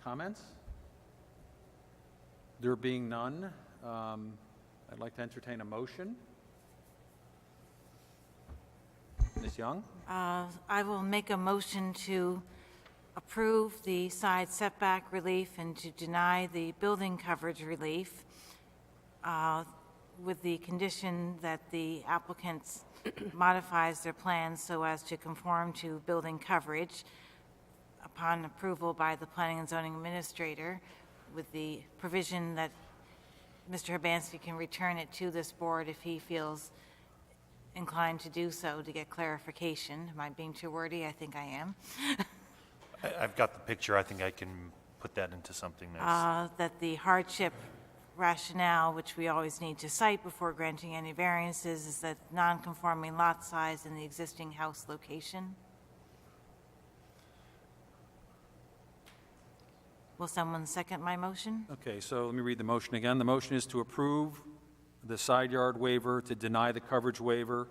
comments? There being none, I'd like to entertain a motion. Ms. Young? I will make a motion to approve the side setback relief and to deny the building coverage relief with the condition that the applicant modifies their plans so as to conform to building coverage upon approval by the planning and zoning administrator, with the provision that Mr. Hibansky can return it to this board if he feels inclined to do so to get clarification. Am I being too wordy? I think I am. I've got the picture. I think I can put that into something that's... That the hardship rationale, which we always need to cite before granting any variances, is that non-conforming lot size in the existing house location. Will someone second my motion? Okay, so let me read the motion again. The motion is to approve the side yard waiver, to deny the coverage waiver,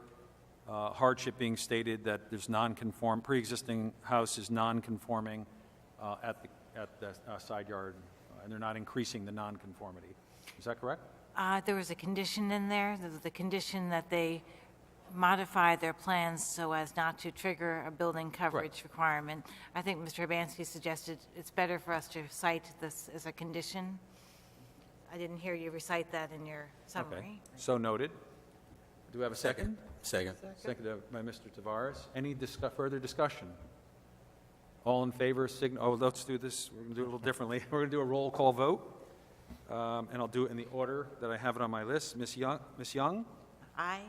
hardship being stated that there's non-conform, pre-existing house is non-conforming at the side yard, and they're not increasing the non-conformity. Is that correct? There was a condition in there, the condition that they modify their plans so as not to trigger a building coverage requirement. I think Mr. Hibansky suggested it's better for us to cite this as a condition. I didn't hear you recite that in your summary. Okay, so noted. Do we have a second? Second. Seconded by Mr. Tavares. Any further discussion? All in favor, let's do this. We're going to do it a little differently. We're going to do a roll call vote, and I'll do it in the order that I have it on my list. Ms. Young? Aye.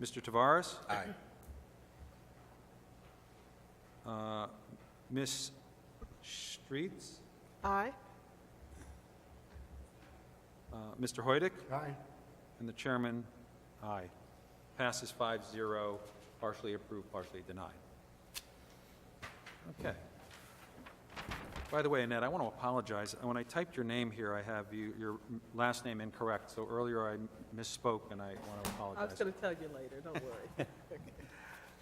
Mr. Tavares? Aye. Ms. Streets? Aye. Mr. Hoydick? Aye. And the chairman, aye. Passes 5-0, partially approved, partially denied. Okay. By the way, Annette, I want to apologize. When I typed your name here, I have your last name incorrect. So earlier I misspoke, and I want to apologize. I was going to tell you later, don't worry.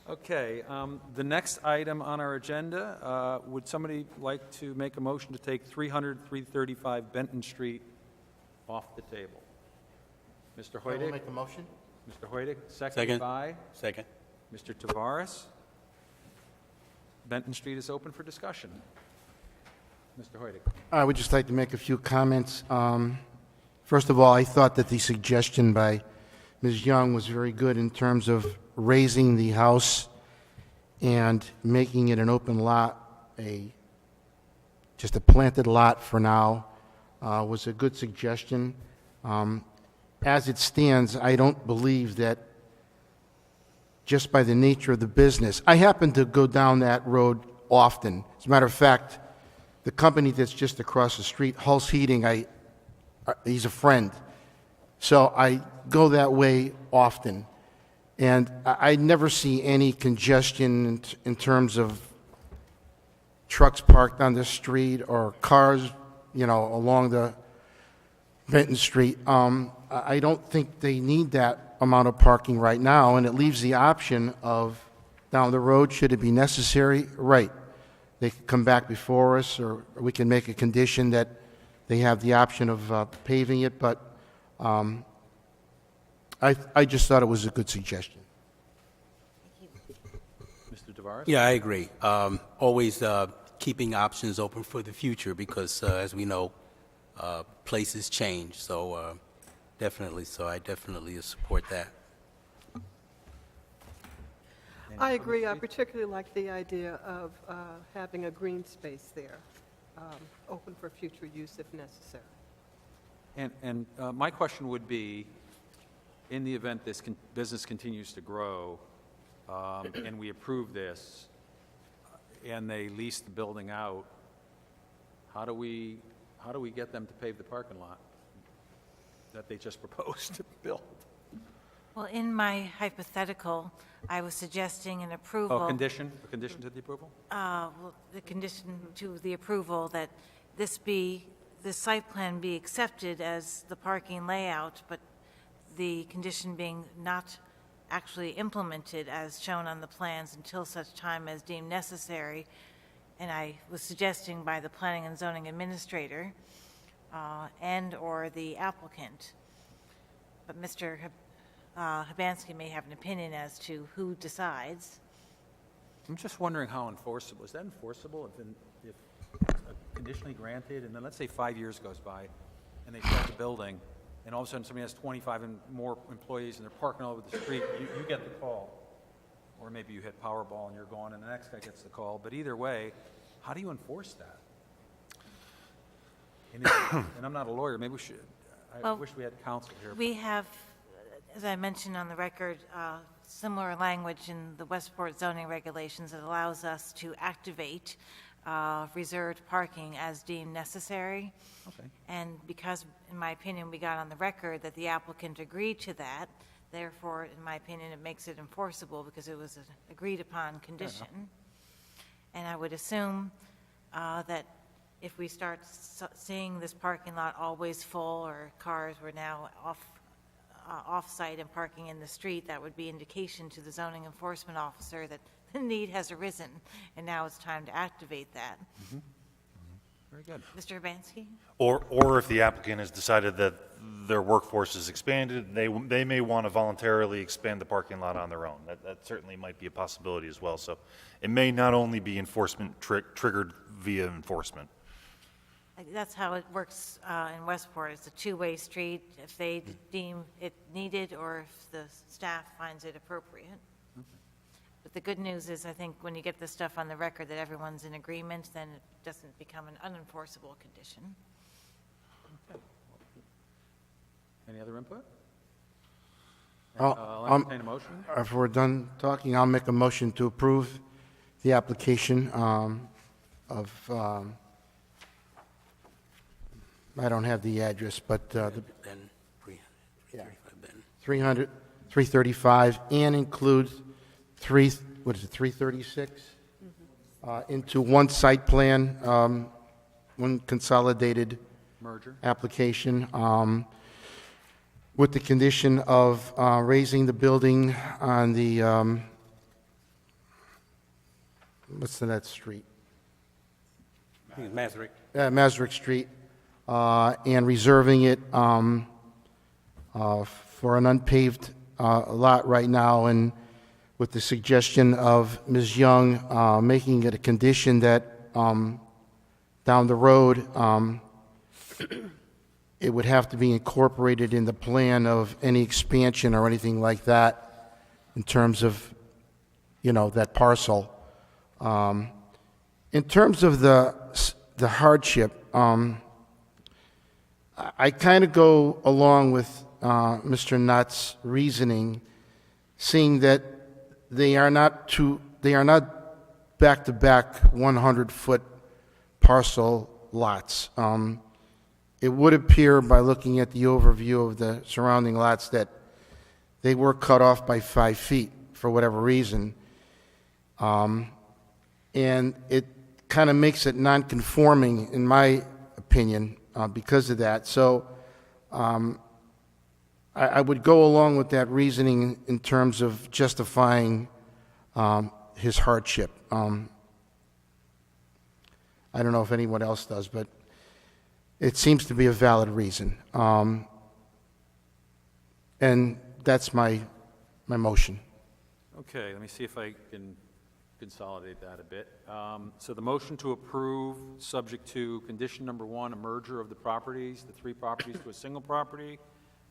Okay, the next item on our agenda, would somebody like to make a motion to take 335 Benton Street off the table? Mr. I will Hoydick? make a motion. Mr. Hoydick, seconded Second. by Second. Mr. Tavares. Benton Street is open for discussion. Mr. Hoydick. I would just like to make a few comments. First of all, I thought that the suggestion by Ms. Young was very good in terms of raising the house and making it an open lot, just a planted lot for now, was a good suggestion. As it stands, I don't believe that just by the nature of the business, I happen to go down that road often, As a matter of fact, the company that's just across the street, Hulse Heating, he's a friend. So I go that way often. And I never see any congestion in terms of trucks parked on the street or cars, along the Benton Street. I don't think they need that amount of parking right now, and it leaves the option of down the road, should it be necessary, right. They can come back before us, or we can make a condition that they have the option of paving it, but I just thought it was a good suggestion. Mr. Tavares? Yeah, I agree. Always keeping options open for the future because, as we know, places change. So I definitely support that. I agree. I particularly like the idea of having a green space there, open for future use if necessary. And my question would be, in the event this business continues to grow, and we approve this, and they lease the building out, how do we get them to pave the parking lot that they just proposed to build? Well, in my hypothetical, I was suggesting an approval. A condition to the approval? Well, the condition to the approval that this site plan be accepted as the parking layout, but the condition being not actually implemented as shown on the plans until such time as deemed necessary. And I was suggesting by the planning and zoning administrator and or the applicant. But Mr. Hibansky may have an opinion as to who decides. I'm just wondering how enforceable, is that enforceable if it's conditionally granted, and then let's say 5 years goes by, and they start the building, and all of a sudden somebody has 25 and more employees, and they're parking all over the street, you get the call. Or maybe you hit Powerball and you're gone, and the next guy gets the call. But either way, how do you enforce that? And I'm not a lawyer, maybe we should, I wish we had counsel here. We have, as I mentioned on the record, similar language in the Westport zoning regulations that allows us to activate reserved parking as deemed necessary. Okay. And because, in my opinion, we got on the record that the applicant agreed to that, therefore, in my opinion, it makes it enforceable because it was an agreed-upon condition. And I would assume that if we start seeing this parking lot always full or cars were now off-site and parking in the street, that would be indication to the zoning enforcement officer that the need has arisen, and now it's time to activate that. Mm-hmm. Very good. Mr. Urbanski? Or if the applicant has decided that their workforce is expanded, they may want to voluntarily expand the parking lot on their own. That certainly might be a possibility as well. So it may not only be enforcement triggered via enforcement. That's how it works in Westport. It's a two-way street if they deem it needed or if the staff finds it appropriate. But the good news is, I think, when you get the stuff on the record that everyone's in agreement, then it doesn't become an unenforceable condition. Any other input? I'll entertain a motion. If we're done talking, I'll make a motion to approve the application I don't have the address, but Ben, 335 Ben. 335, and include 336 into one site plan, one consolidated Merger. application, with the condition of raising the building on the, what's that street? I think it's Masrick. Masrick Street, and reserving it for an unpaved lot right now, and with the suggestion of Ms. Young making it a condition that down the road it would have to be incorporated in the plan of any expansion or anything like that in terms of, that parcel. In terms of the hardship, I kind of go along with Mr. Knott's reasoning, seeing that they are not back-to-back 100-foot parcel lots. It would appear by looking at the overview of the surrounding lots that they were cut off by 5 feet for whatever reason. And it kind of makes it non-conforming, in my opinion, because of that. So I would go along with that reasoning in terms of justifying his hardship. I don't know if anyone else does, but it seems to be a valid reason. And that's my motion. Okay, let me see if I can consolidate that a bit. So the motion to approve, subject to condition number 1, a merger of the properties, the 3 properties to a single property,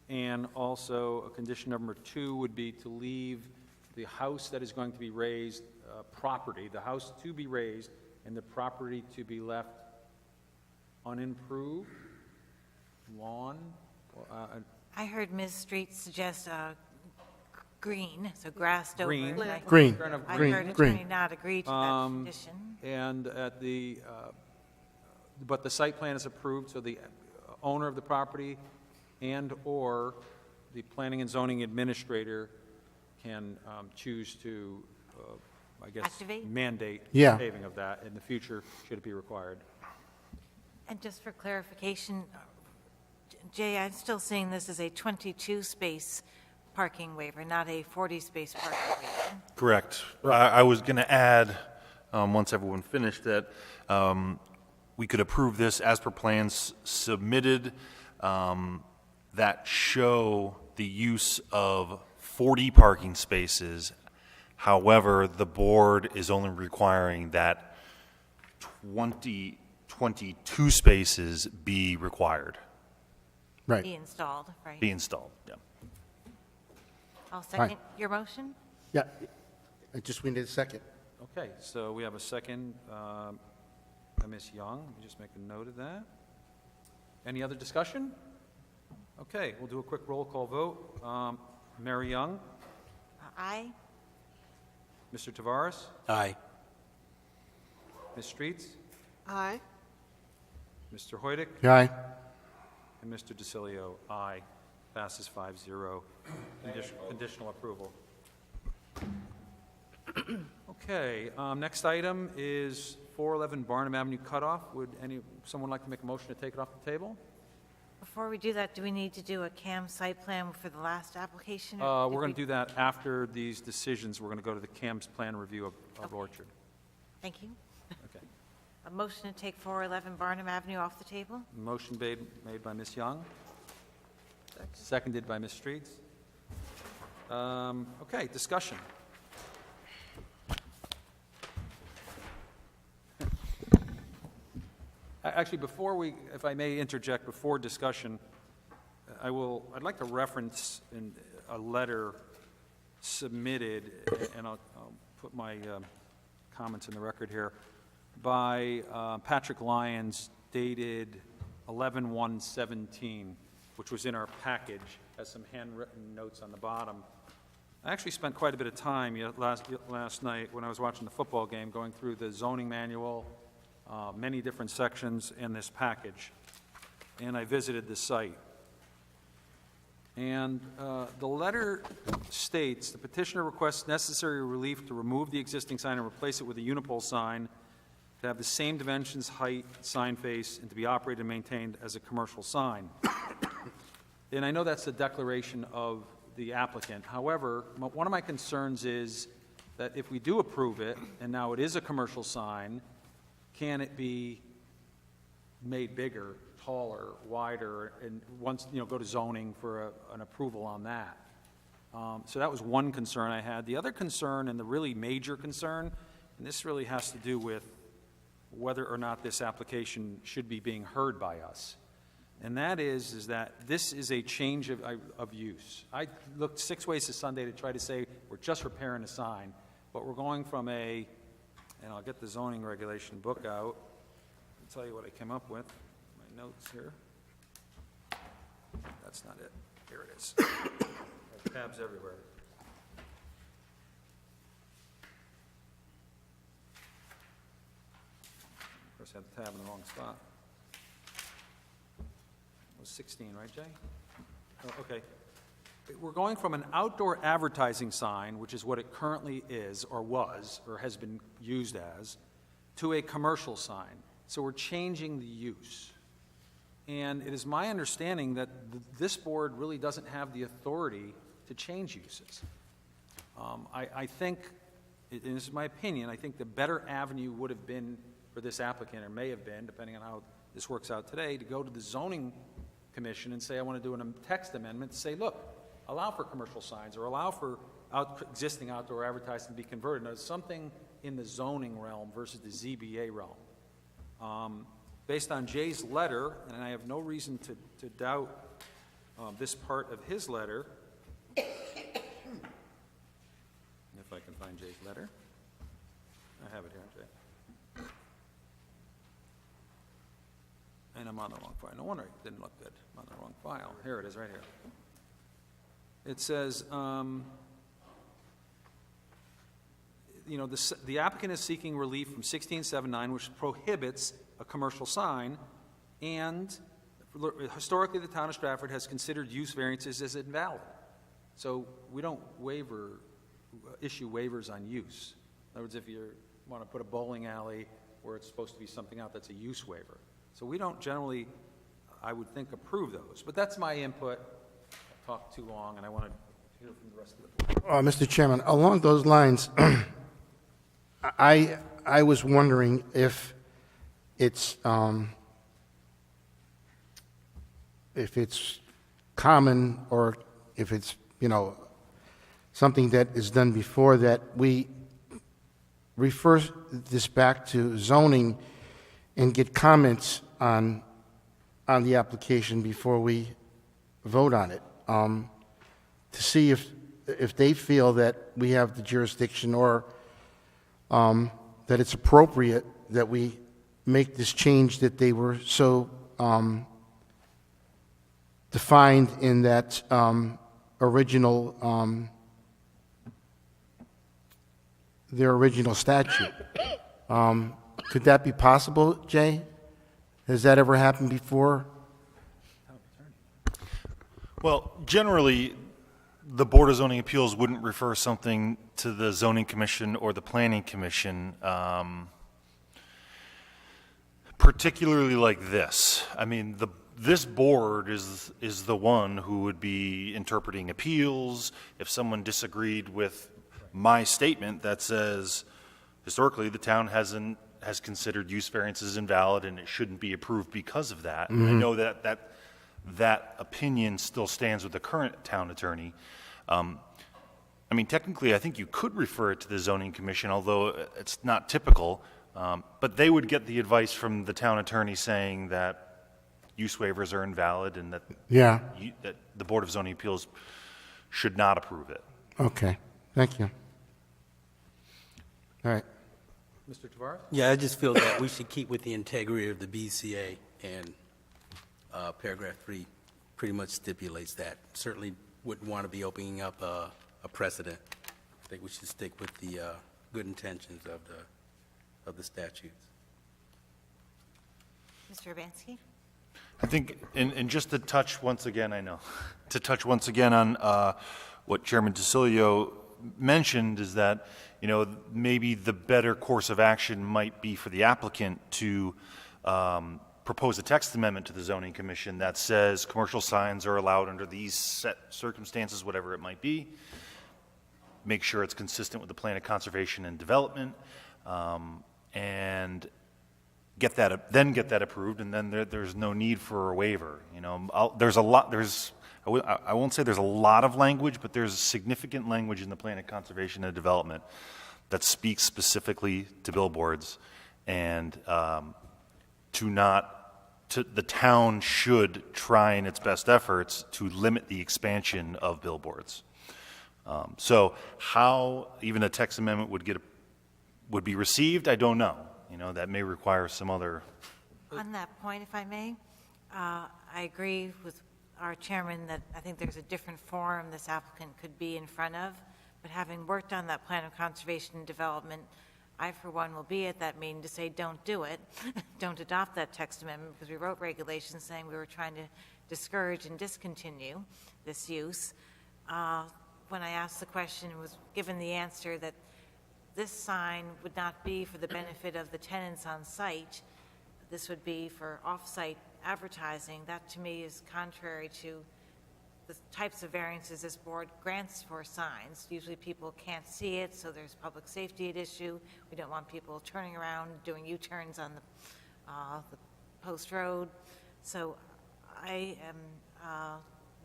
and also a condition number 2 would be to leave the house that is going to be raised, the house to be raised, and the property to be left unimproved, lawn. I heard Ms. Street suggest green, so grassed over. Green. Green. I Green. heard Green. attorney not agree to that condition. And but the site plan is approved, so the owner of the property and/or the planning and zoning administrator can choose to, I guess, Activate? mandate Yeah. paving of that in the future, should it be required. And just for clarification, Jay, I'm still seeing this as a 22-space parking waiver, not a 40-space parking waiver. Correct. I was going to add, once everyone finished, that we could approve this as per plans submitted that show the use of 40 parking spaces. However, the board is only requiring that 22 spaces be required, Right. Be installed, right? be installed. Yeah. I'll second your motion. Yeah. We need a second. Okay, so we have a second by Ms. Young. Let me just make a note of that. Any other discussion? Okay, we'll do a quick roll call vote. Mary Young, Aye. Mr. Tavares, Aye. Ms. Streets, Aye. Mr. Hoydick, Aye. and Mr. DeCilio. Aye. Passes 5-0. Conditional approval. Okay, next item is 411 Barnum Avenue cutoff. Would someone like to make a motion to take it off the table? Before we do that, do we need to do a CAM site plan for the last application? We're going to do that after these decisions. We're going to go to the CAM's plan review of Orchard. Thank you. Okay. A motion to take 411 Barnum Avenue off the table? Motion made by Ms. Young. Seconded by Ms. Streets. Okay, discussion. Actually, if I may interject, before discussion, I'd like to reference a letter submitted, and I'll put my comments in the record here, by Patrick Lyons, dated 11/1/17, which was in our package, has some handwritten notes on the bottom. I actually spent quite a bit of time last night when I was watching the football game, going through the zoning manual, many different sections in this package, and I visited the site. And the letter states, the petitioner requests necessary relief to remove the existing sign and replace it with a unipole sign to have the same dimensions, height, sign face, and to be operated and maintained as a commercial sign. And I know that's the declaration of the applicant. However, one of my concerns is that if we do approve it, and now it is a commercial sign, can it be made bigger, taller, wider, and once, go to zoning for an approval on that? So that was one concern I had. The other concern, and the really major concern, and this really has to do with whether or not this application should be being heard by us, and that is that this is a change of use. I looked 6 ways to Sunday to try to say we're just repairing a sign, but we're going from and I'll get the zoning regulation book out and tell you what I came up with. My notes here. That's not it. Here it is. There's tabs everywhere. must have the tab in the wrong spot. It was 16, right, Jay? Oh, okay. We're going from an outdoor advertising sign, which is what it currently is, or was, or has been used as, to a commercial sign. So we're changing the use. And it is my understanding that this board really doesn't have the authority to change uses. I think, and this is my opinion, I think the better avenue would have been for this applicant, or may have been, depending on how this works out today, to go to the zoning commission and say, I want to do a text amendment to say, look, allow for commercial signs or allow for existing outdoor advertising to be converted. Now, something in the zoning realm versus the ZBA realm. Based on Jay's letter, and I have no reason to doubt this part of his letter, if I can find Jay's letter. I have it here, Jay. And I'm on the wrong file. No wonder it didn't look good. I'm on the wrong file. Here it is, right here. It says, the applicant is seeking relief from 1679, which prohibits a commercial sign, and historically the town of Stratford has considered use variances as invalid. So we don't issue waivers on use. In other words, if you want to put a bowling alley where it's supposed to be something out, that's a use waiver. So we don't generally, I would think, approve those. But that's my input. I've talked too long, and I want to hear from the rest of the board. Mr. Chairman, along those lines, I was wondering if it's common, or if it's, something that is done before, that we refer this back to zoning and get comments on the application before we vote on it, to see if they feel that we have the jurisdiction, or that it's appropriate that we make this change that they were so defined in that their original statute. Could that be possible, Jay? Has that ever happened before? Well, generally, the Board of Zoning Appeals wouldn't refer something to the Zoning Commission or the Planning Commission, particularly like this. I mean, this board is the one who would be interpreting appeals. If someone disagreed with my statement that says, historically, the town has considered use variances invalid and it shouldn't be approved because of that. Mm-hmm. I know that opinion still stands with the current town attorney. I mean, technically, I think you could refer it to the zoning commission, although it's not typical. But they would get the advice from the town attorney saying that use waivers are invalid and that, that the Board of Zoning Appeals should not approve it. Okay, thank you. All right. Mr. Tavares? Yeah, I just feel that we should keep with the integrity of the BCA, and paragraph 3 pretty much stipulates that. Certainly wouldn't want to be opening up a precedent. I think we should stick with the good intentions of the statutes. Mr. Urbanski? I think, and just to touch once again, on what Chairman DeCilio mentioned, is that, maybe the better course of action might be for the applicant to propose a text amendment to the Zoning Commission that says commercial signs are allowed under these set circumstances, whatever it might be. Make sure it's consistent with the plan of conservation and development, and get that approved, and then there's no need for a waiver. I won't say there's a lot of language, but there's significant language in the plan of conservation and development that speaks specifically to billboards, and the town should try in its best efforts to limit the expansion of billboards. So how even a text amendment would be received, I don't know. That may require some other. On that point, if I may, I agree with our chairman that I think there's a different forum this applicant could be in front of, but having worked on that plan of conservation and development, I, for one, will be at that meeting to say, don't do it. Don't adopt that text amendment, because we wrote regulations saying we were trying to discourage and discontinue this use. When I asked the question, was given the answer that this sign would not be for the benefit of the tenants on site. This would be for off-site advertising. That, to me, is contrary to the types of variances this board grants for signs. Usually people can't see it, so there's public safety at issue. We don't want people turning around, doing U-turns on the post road. So I am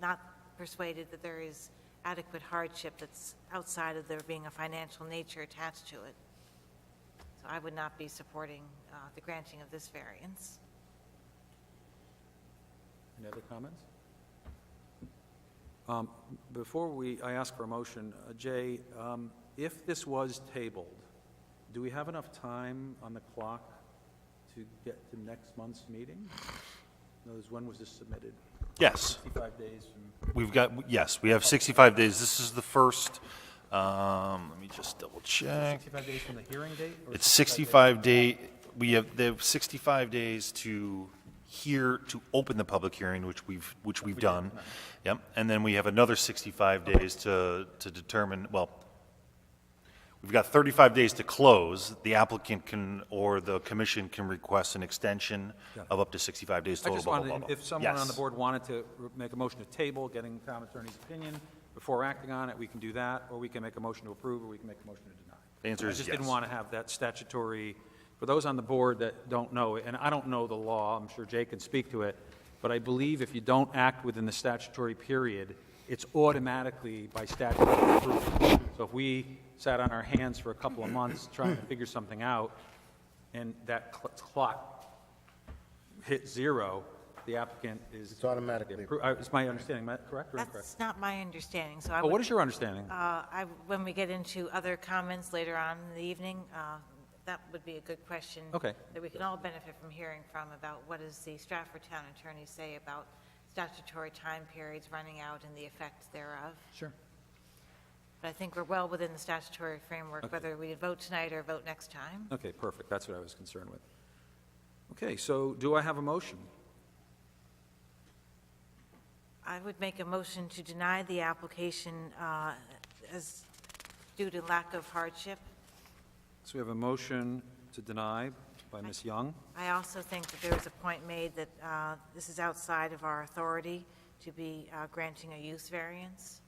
not persuaded that there is adequate hardship that's outside of there being a financial nature attached to it. So I would not be supporting the granting of this variance. Any other comments? Before I ask for a motion, Jay, if this was tabled, do we have enough time on the clock to get to next month's meeting? In other words, when was this submitted? Yes. 65 days from... Yes, we have 65 days. This is the first, let me just double check. 65 days from the hearing date? Or It's 65 day, they have 65 days to open the public hearing, which we've done. Yep, and then we have another 65 days to determine, well, we've got 35 days to close. The applicant can, or the commission can request an extension of up to 65 days I total. just blah, blah, wanted, blah, blah. if someone on the Yes. board wanted to make a motion to table, getting town attorney's opinion before acting on it, we can do that, or we can make a motion to approve, or we can make a motion to deny. The answer is I just yes. didn't want to have that statutory, for those on the board that don't know, and I don't know the law, I'm sure Jay can speak to it, but I believe if you don't act within the statutory period, it's automatically by statute approved. So if we sat on our hands for a couple of months trying to figure something out, and that clock hit zero, the applicant is... It's automatically Is my understanding correct or incorrect? That's not my understanding, so I Oh, would... what is your understanding? When we get into other comments later on in the evening, that would be a good question. Okay. That we can all benefit from hearing from about what does the Stratford Town Attorney say about statutory time periods running out and the effect thereof. Sure. But I think we're well within the statutory framework, whether we vote tonight or vote next time. Okay, perfect. That's what I was concerned with. Okay, so do I have a motion? I would make a motion to deny the application as due to lack of hardship. So we have a motion to deny by Ms. Young. I also think that there was a point made that this is outside of our authority to be granting a use variance.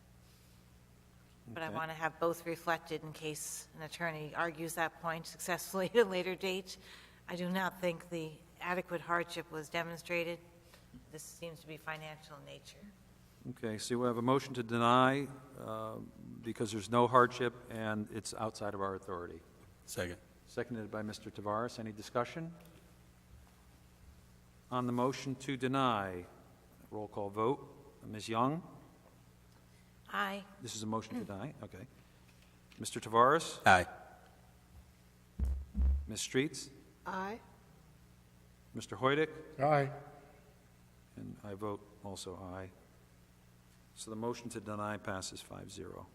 But I Okay. want to have both reflected in case an attorney argues that point successfully at a later date. I do not think the adequate hardship was demonstrated. This seems to be financial in nature. Okay, so we have a motion to deny because there's no hardship and it's outside of our authority. Second. Seconded by Mr. Tavares. Any discussion? On the motion to deny, roll call vote. Ms. Young? Aye. This is a motion to deny, okay. Mr. Tavares? Aye. Ms. Streets? Aye. Mr. Hoydick? Aye. And I vote also aye. So the motion to deny passes 5-0.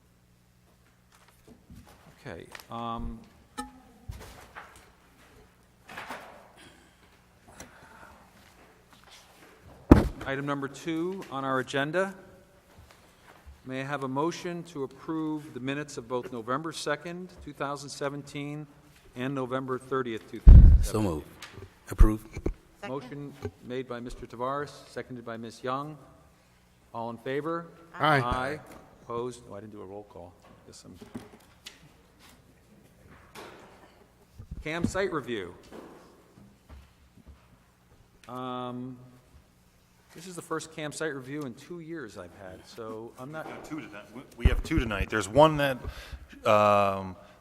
Okay. Item number 2 on our agenda. May I have a motion to approve the minutes of both November 2nd, 2017, and November 30th, 2017? So moved. Approved. Second. Motion made by Mr. Tavares, seconded by Ms. Young. All in favor? Aye. Aye. Opposed? Oh, I didn't do a roll call. Guess I'm... CAM site review. This is the first CAM site review in 2 years I've had, so I'm not... We have two tonight. There's one that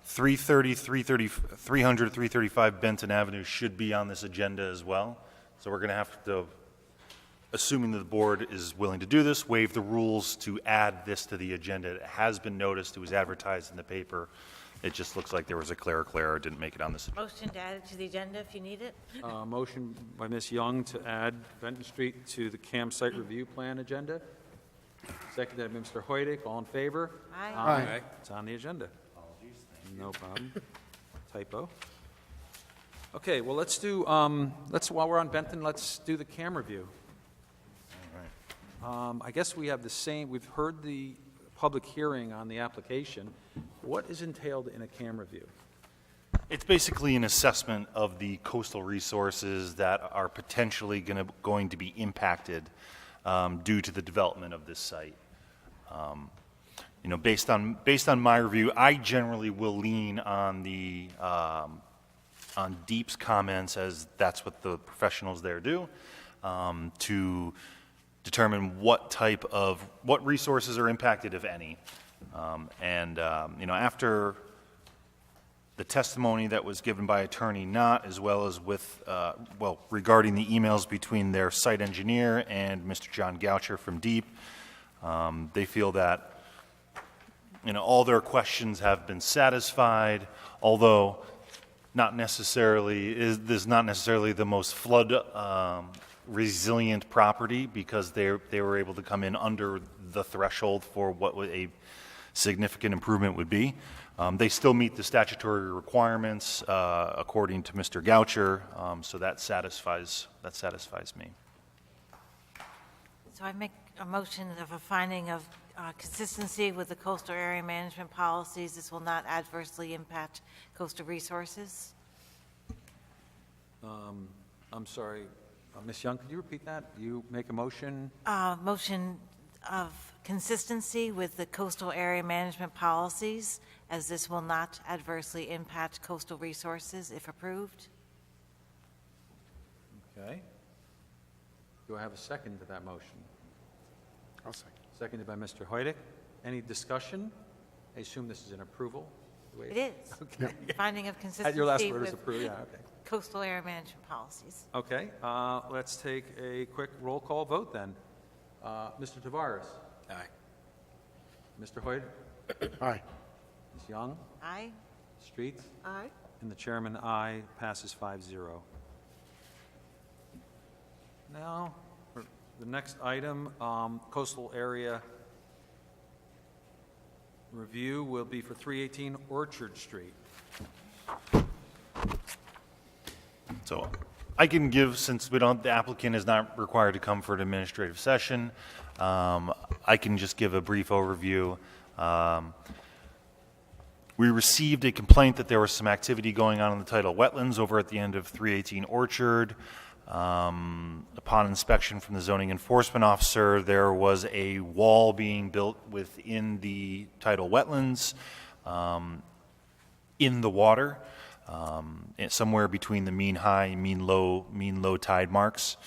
300, 335 Benton Avenue should be on this agenda as well. So we're going to have to, assuming that the board is willing to do this, waive the rules to add this to the agenda. It has been noticed. It was advertised in the paper. It just looks like there was a clerical error. It didn't make it on this agenda. Motion to add it to the agenda if you need it. Motion by Ms. Young to add Benton Street to the CAM site review plan agenda. Seconded by Mr. Hoydick. All in favor? Aye. Aye. It's on the agenda. No problem. typo. Okay, well, let's do, while we're on Benton, let's do the camera view. I guess we have the same, we've heard the public hearing on the application. What is entailed in a camera view? It's basically an assessment of the coastal resources that are potentially going to be impacted due to the development of this site. You know, based on my review, I generally will lean on the on Deep's comments, as that's what the professionals there do, to determine what resources are impacted, if any. You know, after the testimony that was given by Attorney Knott, as well as with, regarding the emails between their site engineer and Mr. John Goucher from Deep, they feel that, you know, all their questions have been satisfied, although this is not necessarily the most flood resilient property, because they were able to come in under the threshold for what a significant improvement would be. They still meet the statutory requirements according to Mr. Goucher, so that satisfies me. So I make a motion of a finding of consistency with the coastal area management policies. This will not adversely impact coastal resources. I'm sorry, Ms. Young, could you repeat that? You make a motion? Motion of consistency with the coastal area management policies, as this will not adversely impact coastal resources if approved. Okay. Do I have a second to that motion? I'll second. Seconded by Mr. Hoydick. Any discussion? I assume this is an approval? It is. Okay. Finding of consistency Your last word is with approve, yeah, okay. coastal area management policies. Okay, let's take a quick roll call vote then. Mr. Tavares? Aye. Mr. Hoyt? Aye. Ms. Young? Aye. Streets? Aye. And the chairman, aye, passes 5-0. Now, for the next item, coastal area review will be for 318 Orchard Street. So I can give, since the applicant is not required to come for an administrative session, I can just give a brief overview. We received a complaint that there was some activity going on in the tidal wetlands over at the end of 318 Orchard. Upon inspection from the zoning enforcement officer, there was a wall being built within the tidal wetlands in the water, somewhere between the mean high, mean low tide marks.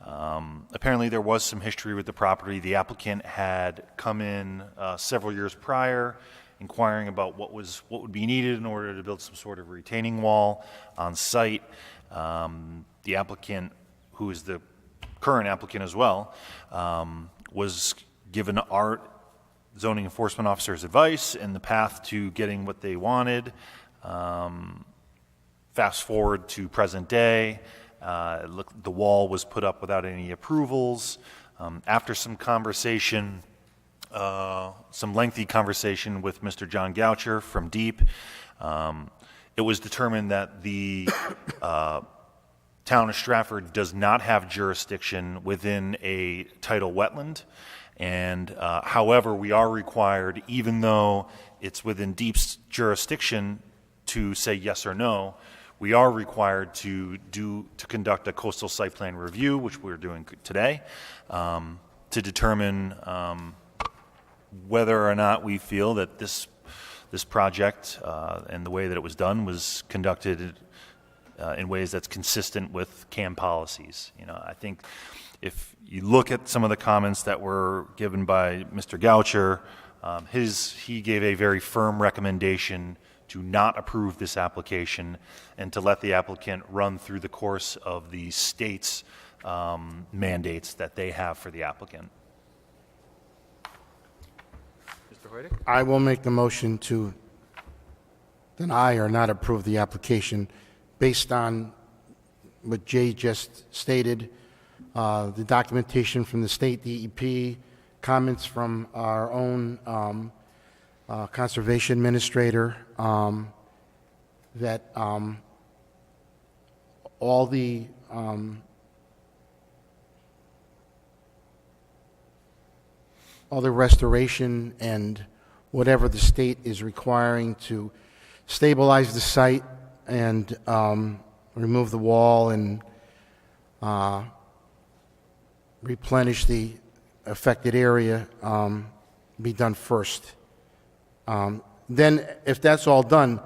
Apparently there was some history with the property. The applicant had come in several years prior, inquiring about what would be needed in order to build some sort of retaining wall on site. The applicant, who is the current applicant as well, was given our zoning enforcement officer's advice and the path to getting what they wanted. Fast forward to present day, the wall was put up without any approvals. After some conversation, some lengthy conversation with Mr. John Goucher from Deep, it was determined that the town of Stratford does not have jurisdiction within a tidal wetland, and however, we are required, even though it's within Deep's jurisdiction, to say yes or no. We are required to conduct a coastal site plan review, which we're doing today, to determine whether or not we feel that this project and the way that it was done was conducted in ways that's consistent with CAM policies. You know, I think if you look at some of the comments that were given by Mr. Goucher, he gave a very firm recommendation to not approve this application and to let the applicant run through the course of the state's mandates that they have for the applicant. Mr. Hoydick? I will make the motion to deny or not approve the application based on what Jay just stated, the documentation from the state DEP, comments from our own conservation administrator, that all the restoration and whatever the state is requiring to stabilize the site and remove the wall and replenish the affected area be done first. Then, if that's all done,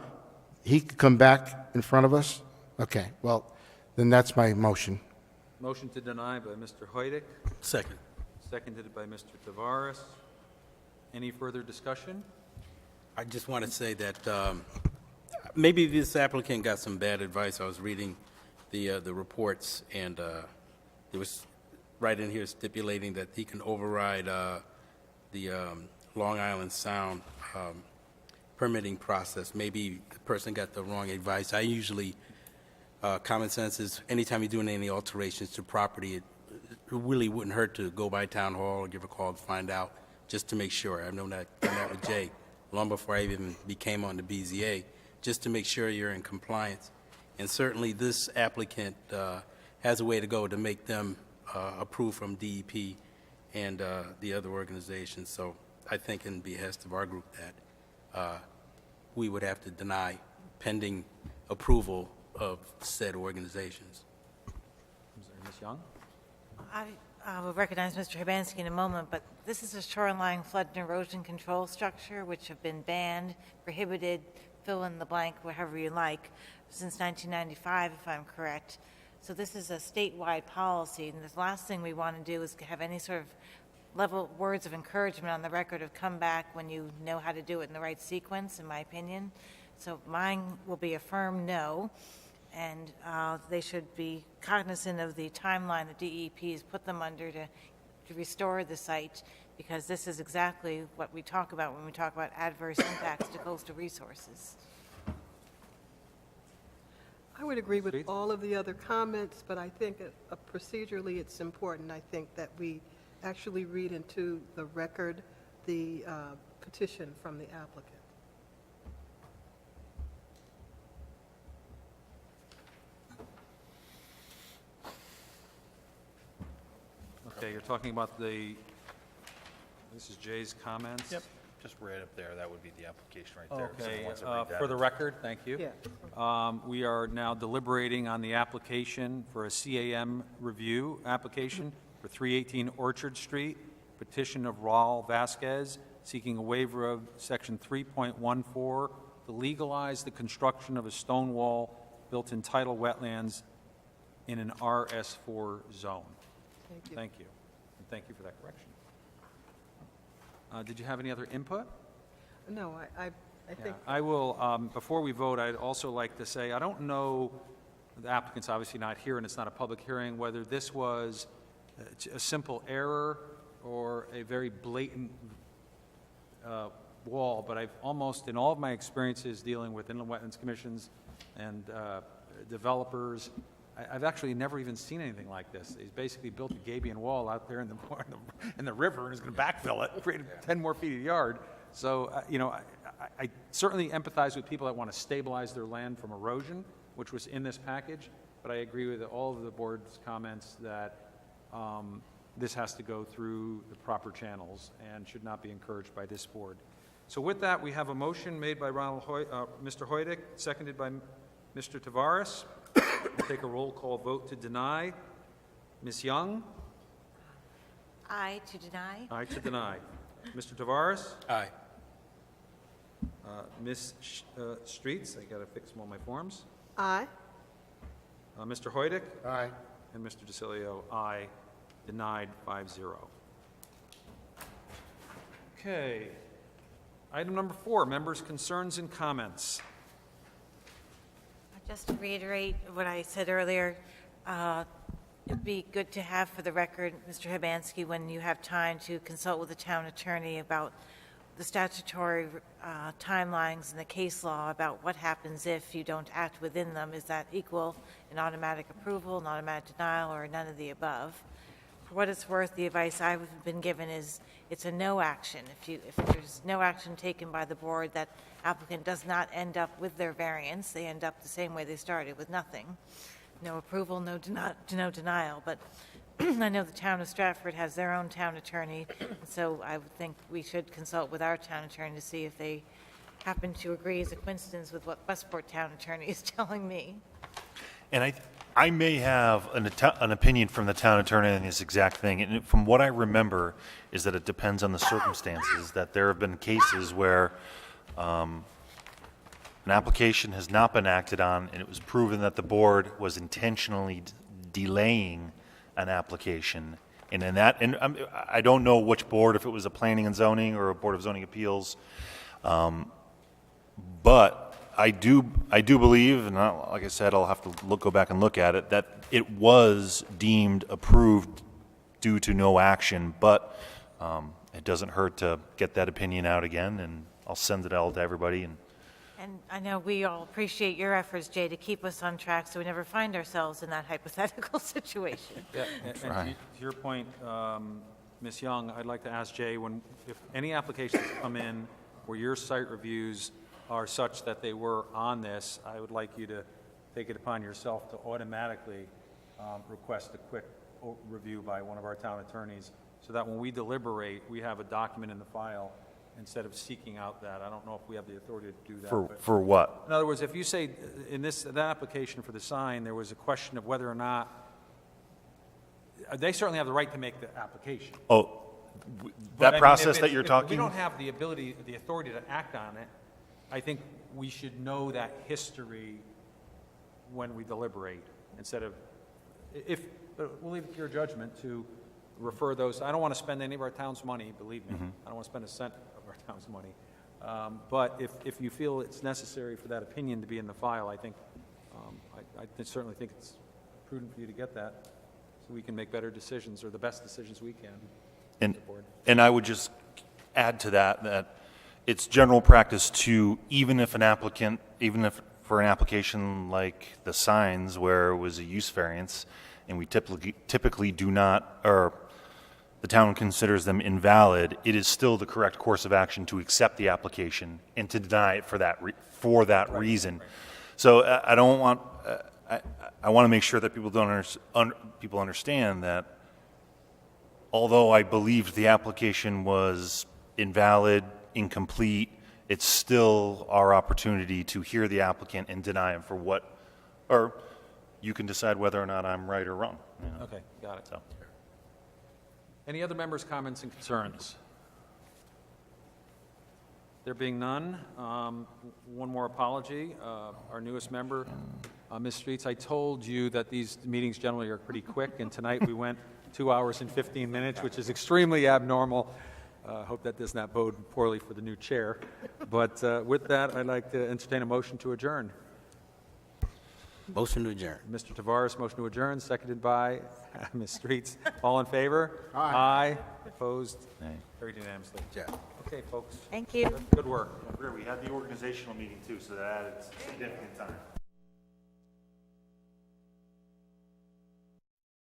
he could come back in front of us? Okay, well, then that's my motion. Motion to deny by Mr. Hoydick, Second. seconded by Mr. Tavares. Any further discussion? I just want to say that maybe this applicant got some bad advice. I was reading the reports, and it was right in here stipulating that he can override the Long Island Sound permitting process. Maybe the person got the wrong advice. I usually, common sense is anytime you're doing any alterations to property, it really wouldn't hurt to go by town hall or give a call to find out, just to make sure. I've known that with Jay long before I even became on the BZA, just to make sure you're in compliance. And certainly this applicant has a way to go to make them approve from DEP and the other organizations. So I think in behest of our group that we would have to deny pending approval of said organizations. Ms. Young? I will recognize Mr. Hibansky in a moment, but this is a shoreline flood and erosion control structure which have been banned, prohibited, fill in the blank, whatever you like, since 1995, if I'm correct. So this is a statewide policy, and the last thing we want to do is have any sort of level words of encouragement on the record of come back when you know how to do it in the right sequence, in my opinion. So mine will be a firm no, and they should be cognizant of the timeline that DEP has put them under to restore the site, because this is exactly what we talk about when we talk about adverse impacts to coastal resources. I would agree with Streets? all of the other comments, but I think procedurally it's important, I think, that we actually read into the record the petition from the applicant. Okay, you're talking about this is Jay's comments? Yep, just right up there, that would be the application right there. if Okay, someone wants to read that. for the record, thank you. Yeah. We are now deliberating on the application for a CAM review application for 318 Orchard Street, petition of Raul Vasquez, seeking a waiver of Section 3.14 to legalize the construction of a stone wall built in tidal wetlands in an RS4 zone. Thank you. Thank you. And thank you for that correction. Did you have any other input? No, I think, Yeah, I will, before we vote, I'd also like to say, I don't know, the applicant's obviously not here and it's not a public hearing, whether this was a simple error or a very blatant wall, but I've almost, in all of my experiences dealing with inland wetlands commissions and developers, I've actually never even seen anything like this. He's basically built a gabion wall out there in the river and is going to backfill it, create 10 more feet a yard. So, I certainly empathize with people that want to stabilize their land from erosion, which was in this package, but I agree with all of the board's comments that this has to go through the proper channels and should not be encouraged by this board. So with that, we have a motion made by Mr. Hoydick, seconded by Mr. Tavares. We'll take a roll call vote to deny. Ms. Young? Aye to deny. Aye to deny. Mr. Tavares? Aye. Ms. Streets? I got to fix all my forms. aye. Mr. Hoydick? Aye. And Mr. DeCilio, aye. Denied 5-0. Okay. Item number 4, members' concerns and comments. Just to reiterate what I said earlier, it'd be good to have for the record, Mr. Hibansky, when you have time to consult with the town attorney about the statutory timelines and the case law about what happens if you don't act within them. Is that equal an automatic approval, an automatic denial, or none of the above? for what it's worth, the advice I've been given is it's a no action. If there's no action taken by the board, that applicant does not end up with their variance. They end up the same way they started, with nothing. No approval, no denial. But I know the town of Stratford has their own town attorney, so I would think we should consult with our town attorney to see if they happen to agree as a coincidence with what Westport town attorney is telling me. And I may have an opinion from the town attorney on this exact thing, and from what I remember is that it depends on the circumstances, that there have been cases where an application has not been acted on, and it was proven that the board was intentionally delaying an application. And in that, and I don't know which board, if it was a planning and zoning or a board of zoning appeals, but I do believe, and like I said, I'll have to go back and look at it, that it was deemed approved due to no action, but it doesn't hurt to get that opinion out again, and I'll send it out to everybody. And I know we all appreciate your efforts, Jay, to keep us on track so we never find ourselves in that hypothetical situation. Yeah, and to your point, Ms. Young, I'd like to ask Jay, if any applications come in where your site reviews are such that they were on this, I would like you to take it upon yourself to automatically request a quick review by one of our town attorneys, so that when we deliberate, we have a document in the file instead of seeking out that. I don't know if we have the authority to do that. For what? In other words, if you say in that application for the sign, there was a question of whether or not, they certainly have the right to make the application. Oh, But, that I mean, process if that you're if talking? we don't have the ability, the authority to act on it, I think we should know that history when we deliberate, instead of, but we'll leave it to your judgment to refer those. I don't want to spend any of our town's money, believe me. I don't want to spend a cent of our town's money. But if you feel it's necessary for that opinion to be in the file, I think, I certainly think it's prudent for you to get that, so we can make better decisions, or the best decisions we can. And I would just add to that it's general practice to, even if for an application like the signs where it was a use variance, and we typically do not, or the town considers them invalid, it is still the correct course of action to accept the application and to deny it for that reason. Right. So I don't want, I want to make sure that people understand that although I believed the application was invalid, incomplete, it's still our opportunity to hear the applicant and deny him for what, or you can decide whether or not I'm right or wrong. You know? Okay, got it. So. Any other members' comments and concerns? There being none, one more apology. Our newest member, Ms. Streets, I told you that these meetings generally are pretty quick, and tonight we went 2 hours and 15 minutes, which is extremely abnormal. Hope that does not bode poorly for the new chair. But with that, I'd like to entertain a motion to adjourn. Motion to adjourn. Mr. Tavares, motion to adjourn, seconded by Ms. Streets. All in favor? Aye. Aye. Opposed? Nay. Carried unanimously. Yeah. Okay, folks. Thank you. Good work. We had the organizational meeting too, so that added significant time.